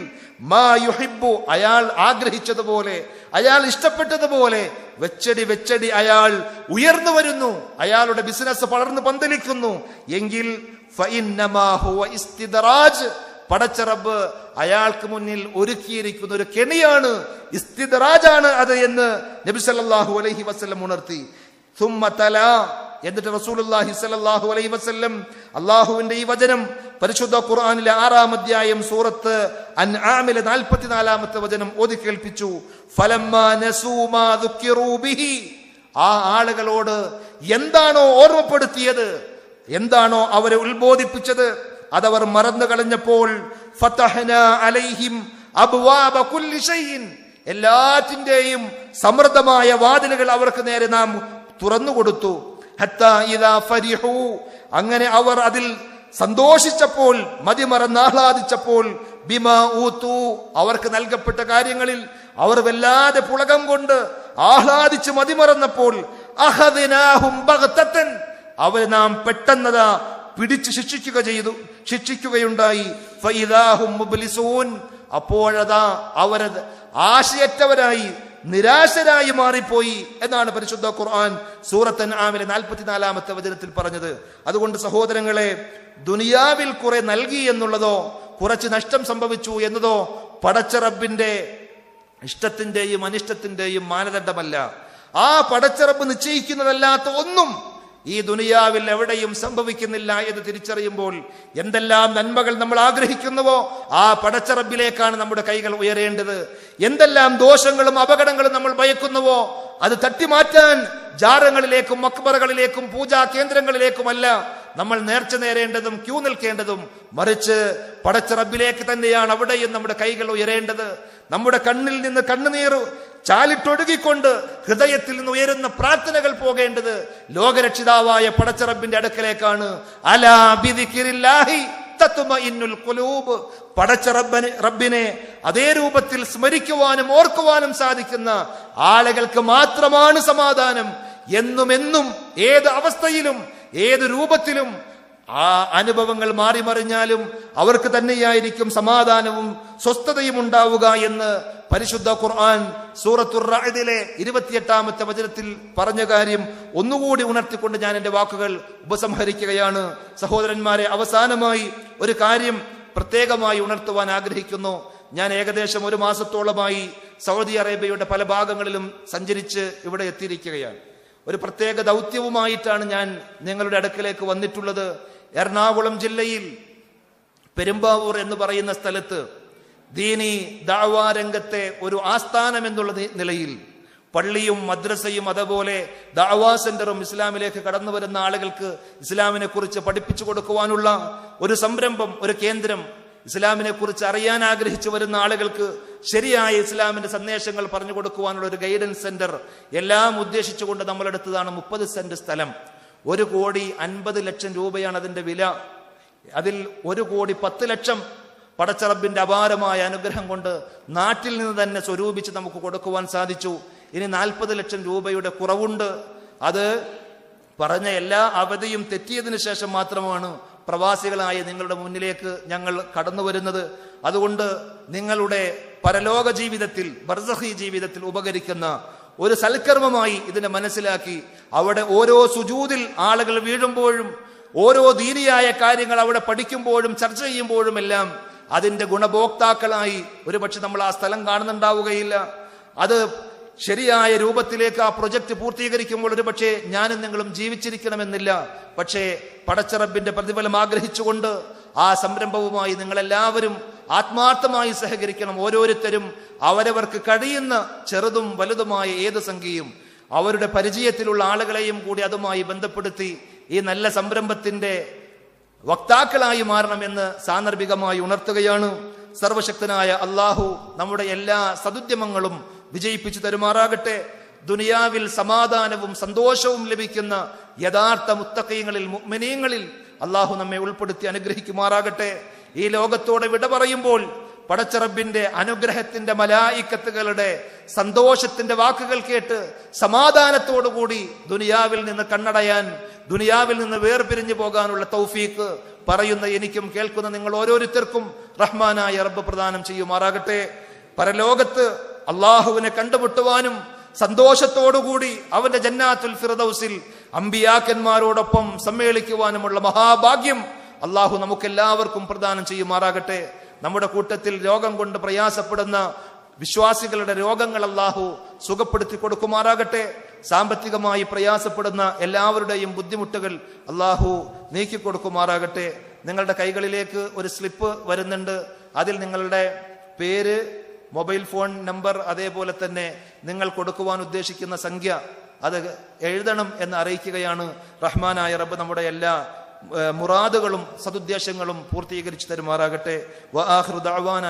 മാ യുഹിബ്ബു, അയാൾ ആഗ്രഹിച്ചതുപോലെ, അയാൾ ഇഷ്ടപ്പെട്ടതുപോലെ വെച്ചടി അയാൾ ഉയർന്നു വരുന്നു, അയാളുടെ ബിസിനസ് വളർന്നു പന്തലിക്കുന്നു എങ്കിൽ ഫഇന്നമാ ഹുവ ഇസ്തിദ്റാജ്, പടച്ച റബ്ബ് അയാൾക്ക് മുന്നിൽ ഒരുക്കിയിരിക്കുന്ന ഒരു കെണിയാണ്, ഇസ്തിദ്റാജാണ് അത് എന്ന് നബി സല്ലല്ലാഹു അലൈഹി വസല്ലം ഉണർത്തി. സുമ്മ തലാ, എന്നിട്ട് റസൂലുള്ളാഹി സ്വല്ലല്ലാഹു അലൈഹി വസല്ലം അല്ലാഹുവിന്റെ ഈ വചനം പരിശുദ്ധ ഖുർആനിലെ 6-ാം അധ്യായം സൂറത്ത് അൻആമിലെ 44-ാമത്തെ വചനം ഓതി കേൾപ്പിച്ചു. ഫലമ്മാ നസൂ മാ ദുക്കിറൂ ബിഹി, ആ ആളുകളോട് എന്താണോ ഓർമ്മപ്പെടുത്തിയത്, എന്താണോ അവരെ ഉത്ബോധിപ്പിച്ചത്, അതവർ മറന്നു കളഞ്ഞപ്പോൾ ഫതഹ്നാ അലൈഹിം അബ്വാബ കുല്ലി ഷൈഇൻ, എല്ലാറ്റിന്റെയും സമൃദ്ധമായ വാതിലുകൾ അവർക്ക് നേരെ നാം തുറന്നു കൊടുത്തു. ഹത്താ ഇദാ ഫരിഹു, അങ്ങനെ അവർ അതിൽ സന്തോഷിച്ചപ്പോൾ, മതിമറന്ന് ആഹ്ലാദിച്ചപ്പോൾ, ബിമാ ഊതു, അവർക്ക് നൽകപ്പെട്ട കാര്യങ്ങളിൽ അവർ വല്ലാതെ പുളകം കൊണ്ട് ആഹ്ലാദിച്ച് മതിമറന്നപ്പോൾ, അഖദ്നാഹും ബഗ്തതൻ, അവരെ നാം പെട്ടെന്നതാ പിടിച്ച് ശിക്ഷിക്കുകയുണ്ടായി. ഫഇദാഹും മുബ്ലിസൂൻ, അപ്പോഴതാ അവർ ആശയറ്റവരായി, നിരാശരായി മാറിപ്പോയി എന്നാണ് പരിശുദ്ധ ഖുർആൻ സൂറത്ത് അൻആമിലെ 44-ാമത്തെ വചനത്തിൽ പറഞ്ഞത്. അതുകൊണ്ട് സഹോദരങ്ങളെ, ദുനിയാവിൽ കുറെ നൽകി എന്നുള്ളതോ കുറച്ച് നഷ്ടം സംഭവിച്ചു എന്നതോ പടച്ച റബ്ബിന്റെ ഇഷ്ടത്തിന്റെയും അനിഷ്ടത്തിന്റെയും മാനദണ്ഡമല്ല. ആ പടച്ച റബ്ബ് നിശ്ചയിക്കുന്നതല്ലാത്ത ഒന്നും ഈ ദുനിയാവിൽ എവിടെയും സംഭവിക്കുന്നില്ല എന്ന് തിരിച്ചറിയുമ്പോൾ എന്തെല്ലാം നന്മകൾ നമ്മൾ ആഗ്രഹിക്കുന്നുവോ ആ പടച്ച റബ്ബിലേക്കാണ് നമ്മുടെ കൈകൾ ഉയരേണ്ടത്. എന്തെല്ലാം ദോഷങ്ങളും അപകടങ്ങളും നമ്മൾ ഭയക്കുന്നുവോ അത് തട്ടിമാറ്റാൻ ജാറങ്ങളിലേക്കും മക്ബറകളിലേക്കും പൂജാ കേന്ദ്രങ്ങളിലേക്കുമല്ല നമ്മൾ നേർച്ച നേരേണ്ടതും ക്യൂ നിൽക്കേണ്ടതും, മറിച്ച് പടച്ച റബ്ബിലേക്ക് തന്നെയാണ് അവിടെയും നമ്മുടെ കൈകൾ ഉയരേണ്ടത്. നമ്മുടെ കണ്ണിൽ നിന്ന് കണ്ണുനീർ ചാലിട്ടൊഴുകിക്കൊണ്ട് ഹൃദയത്തിൽ നിന്ന് ഉയരുന്ന പ്രാർത്ഥനകൾ പോകേണ്ടത് ലോകരക്ഷിതാവായ പടച്ച റബ്ബിന്റെ അടുക്കലേക്കാണ്. അലാ ബിദിക്രില്ലാഹി തത്മഇന്നുൽ ഖുലൂബ്, പടച്ച റബ്ബിനെ അതേ രൂപത്തിൽ സ്മരിക്കുവാനും ഓർക്കുവാനും സാധിക്കുന്ന ആളുകൾക്ക് മാത്രമാണ് സമാധാനം. എന്നും ഏത് അവസ്ഥയിലും ഏത് രൂപത്തിലും ആ അനുഭവങ്ങൾ മാറിമറിഞ്ഞാലും അവർക്ക് തന്നെയായിരിക്കും സമാധാനവും സ്വസ്ഥതയും ഉണ്ടാവുക എന്ന് പരിശുദ്ധ ഖുർആൻ സൂറത്തുർ റഅദിലെ 28-ാമത്തെ വചനത്തിൽ പറഞ്ഞ കാര്യം ഒന്നുകൂടി ഉണർത്തിക്കൊണ്ട് ഞാൻ എന്റെ വാക്കുകൾ ഉപസംഹരിക്കുകയാണ്. സഹോദരന്മാരെ, അവസാനമായി ഒരു കാര്യം പ്രത്യേകമായി ഉണർത്തുവാൻ ആഗ്രഹിക്കുന്നു. ഞാൻ ഏകദേശം 1 മാസത്തോളമായി സൗദി അറേബ്യയുടെ പല ഭാഗങ്ങളിലും സഞ്ചരിച്ച് ഇവിടെ എത്തിയിരിക്കുകയാണ്. ഒരു പ്രത്യേക ദൗത്യവുമായിട്ടാണ് ഞാൻ നിങ്ങളുടെ അടുക്കലേക്ക് വന്നിട്ടുള്ളത്. എറണാകുളം ജില്ലയിൽ പെരുമ്പാവൂർ എന്ന് പറയുന്ന സ്ഥലത്ത് ദീനി ദഅവാ രംഗത്തെ ഒരു ആസ്ഥാനം എന്നുള്ള നിലയിൽ പള്ളിയും മദ്രസയും അതുപോലെ ദഅവാ സെന്ററും ഇസ്ലാമിലേക്ക് കടന്നു വരുന്ന ആളുകൾക്ക് ഇസ്ലാമിനെ കുറിച്ച് പഠിപ്പിച്ചു കൊടുക്കുവാനുള്ള ഒരു സംരംഭം, ഒരു കേന്ദ്രം ഇസ്ലാമിനെ കുറിച്ച് അറിയാൻ ആഗ്രഹിച്ചു വരുന്ന ആളുകൾക്ക് ശരിയായ ഇസ്ലാമിന്റെ സന്ദേശങ്ങൾ പറഞ്ഞു കൊടുക്കുവാനുള്ള ഒരു ഗൈഡൻസ് സെന്റർ എല്ലാം ഉദ്ദേശിച്ചുകൊണ്ട് നമ്മളെടുത്തതാണ് 30 സെന്റ് സ്ഥലം. 1,50,00,000 രൂപയാണ് അതിന്റെ വില. അതിൽ 1,10,00,000 പടച്ചറബിന്റെ അപാരമായ അനുഗ്രഹം കൊണ്ട് നാട്ടിൽ നിന്ന് തന്നെ സ്വരൂപിച്ച് നമുക്ക് കൊടുക്കുവാൻ സാധിച്ചു. ഇനി 40 ലക്ഷം രൂപയുടെ കുറവുണ്ട്. അത് പറഞ്ഞ എല്ലാ അവധിയും തെറ്റിയതിനു ശേഷം മാത്രമാണ് പ്രവാസികളായ നിങ്ങളുടെ മുന്നിലേക്ക് ഞങ്ങൾ കടന്നു വരുന്നത്. അതുകൊണ്ട് നിങ്ങളുടെ പരലോക ജീവിതത്തിൽ, ബർസഖി ജീവിതത്തിൽ ഉപകരിക്കുന്ന ഒരു സൽക്കർമ്മമായി ഇതിനെ മനസ്സിലാക്കി അവിടെ ഓരോ സുജൂദിൽ ആളുകൾ വീഴുമ്പോഴും ഓരോ ദീനിയായ കാര്യങ്ങൾ അവിടെ പഠിക്കുമ്പോഴും ചർച്ച ചെയ്യുമ്പോഴും എല്ലാം അതിന്റെ ഗുണഭോക്താക്കളായി ഒരുപക്ഷെ നമ്മൾ ആ സ്ഥലം കാണുന്നുണ്ടാവുകയില്ല. അത് ശരിയായ രൂപത്തിലേക്ക് ആ പ്രൊജക്ട് പൂർത്തീകരിക്കുമ്പോൾ ഒരുപക്ഷെ ഞാനും നിങ്ങളും ജീവിച്ചിരിക്കണമെന്നില്ല. പക്ഷേ പടച്ചറബിന്റെ പ്രതിഫലം ആഗ്രഹിച്ചുകൊണ്ട് ആ സംരംഭവുമായി നിങ്ങളെല്ലാവരും ആത്മാർത്ഥമായി സഹകരിക്കണം. ഓരോരുത്തരും അവരവർക്ക് കഴിയുന്ന ചെറുതും വലുതുമായ ഏത് സംഖ്യയും അവരുടെ പരിചയത്തിലുള്ള ആളുകളെയും കൂടി അതുമായി ബന്ധപ്പെടുത്തി ഈ നല്ല സംരംഭത്തിന്റെ വക്താക്കളായി മാറണമെന്ന് സാന്ദർഭികമായി ഉണർത്തുകയാണ്. സർവശക്തനായ അള്ളാഹു നമ്മുടെ എല്ലാ സദുദ്യമങ്ങളും വിജയിപ്പിച്ചു തരുമാറാകട്ടെ. ദുനിയാവിൽ സമാധാനവും സന്തോഷവും ലഭിക്കുന്ന യഥാർത്ഥ മുത്തഖീങ്ങളിൽ, മുഅ്മിനീങ്ങളിൽ അള്ളാഹു നമ്മെ ഉൾപ്പെടുത്തി അനുഗ്രഹിക്കുമാറാകട്ടെ. ഈ ലോകത്തോടെ വിട പറയുമ്പോൾ പടച്ചറബിന്റെ അനുഗ്രഹത്തിന്റെ മലായിക്കത്തുകളുടെ സന്തോഷത്തിന്റെ വാക്കുകൾ കേട്ട് സമാധാനത്തോടുകൂടി ദുനിയാവിൽ നിന്ന് കണ്ണടയാൻ, ദുനിയാവിൽ നിന്ന് വേർപിരിഞ്ഞു പോകാനുള്ള തൗഫീഖ് പറയുന്ന എനിക്കും കേൾക്കുന്ന നിങ്ങൾ ഓരോരുത്തർക്കും റഹ്മാനായ റബ്ബ് പ്രദാനം ചെയ്യുമാറാകട്ടെ. പരലോകത്ത് അള്ളാഹുവിനെ കണ്ടുമുട്ടുവാനും സന്തോഷത്തോടുകൂടി അവന്റെ ജന്നാത്തുൽ ഫിർദൗസിൽ അമ്പിയാക്കന്മാരോടൊപ്പം സമ്മേളിക്കുവാനുമുള്ള മഹാഭാഗ്യം അള്ളാഹു നമുക്കെല്ലാവർക്കും പ്രദാനം ചെയ്യുമാറാകട്ടെ. നമ്മുടെ കൂട്ടത്തിൽ രോഗം കൊണ്ട് പ്രയാസപ്പെടുന്ന വിശ്വാസികളുടെ രോഗങ്ങൾ അള്ളാഹു സുഖപ്പെടുത്തി കൊടുക്കുമാറാകട്ടെ. സാമ്പത്തികമായി പ്രയാസപ്പെടുന്ന എല്ലാവരുടെയും ബുദ്ധിമുട്ടുകൾ അള്ളാഹു നീക്കിക്കൊടുക്കുമാറാകട്ടെ. നിങ്ങളുടെ കൈകളിലേക്ക് ഒരു സ്ലിപ്പ് വരുന്നുണ്ട്. അതിൽ നിങ്ങളുടെ പേര്, മൊബൈൽ ഫോൺ നമ്പർ, അതേപോലെ തന്നെ നിങ്ങൾ കൊടുക്കുവാൻ ഉദ്ദേശിക്കുന്ന സംഖ്യ അത് എഴുതണം എന്ന് അറിയിക്കുകയാണ്. റഹ്മാനായ റബ്ബ് നമ്മുടെ എല്ലാ മുറാദുകളും സദുദ്ദേശങ്ങളും പൂർത്തീകരിച്ചു തരുമാറാകട്ടെ. വആഖിറു ദഅവാന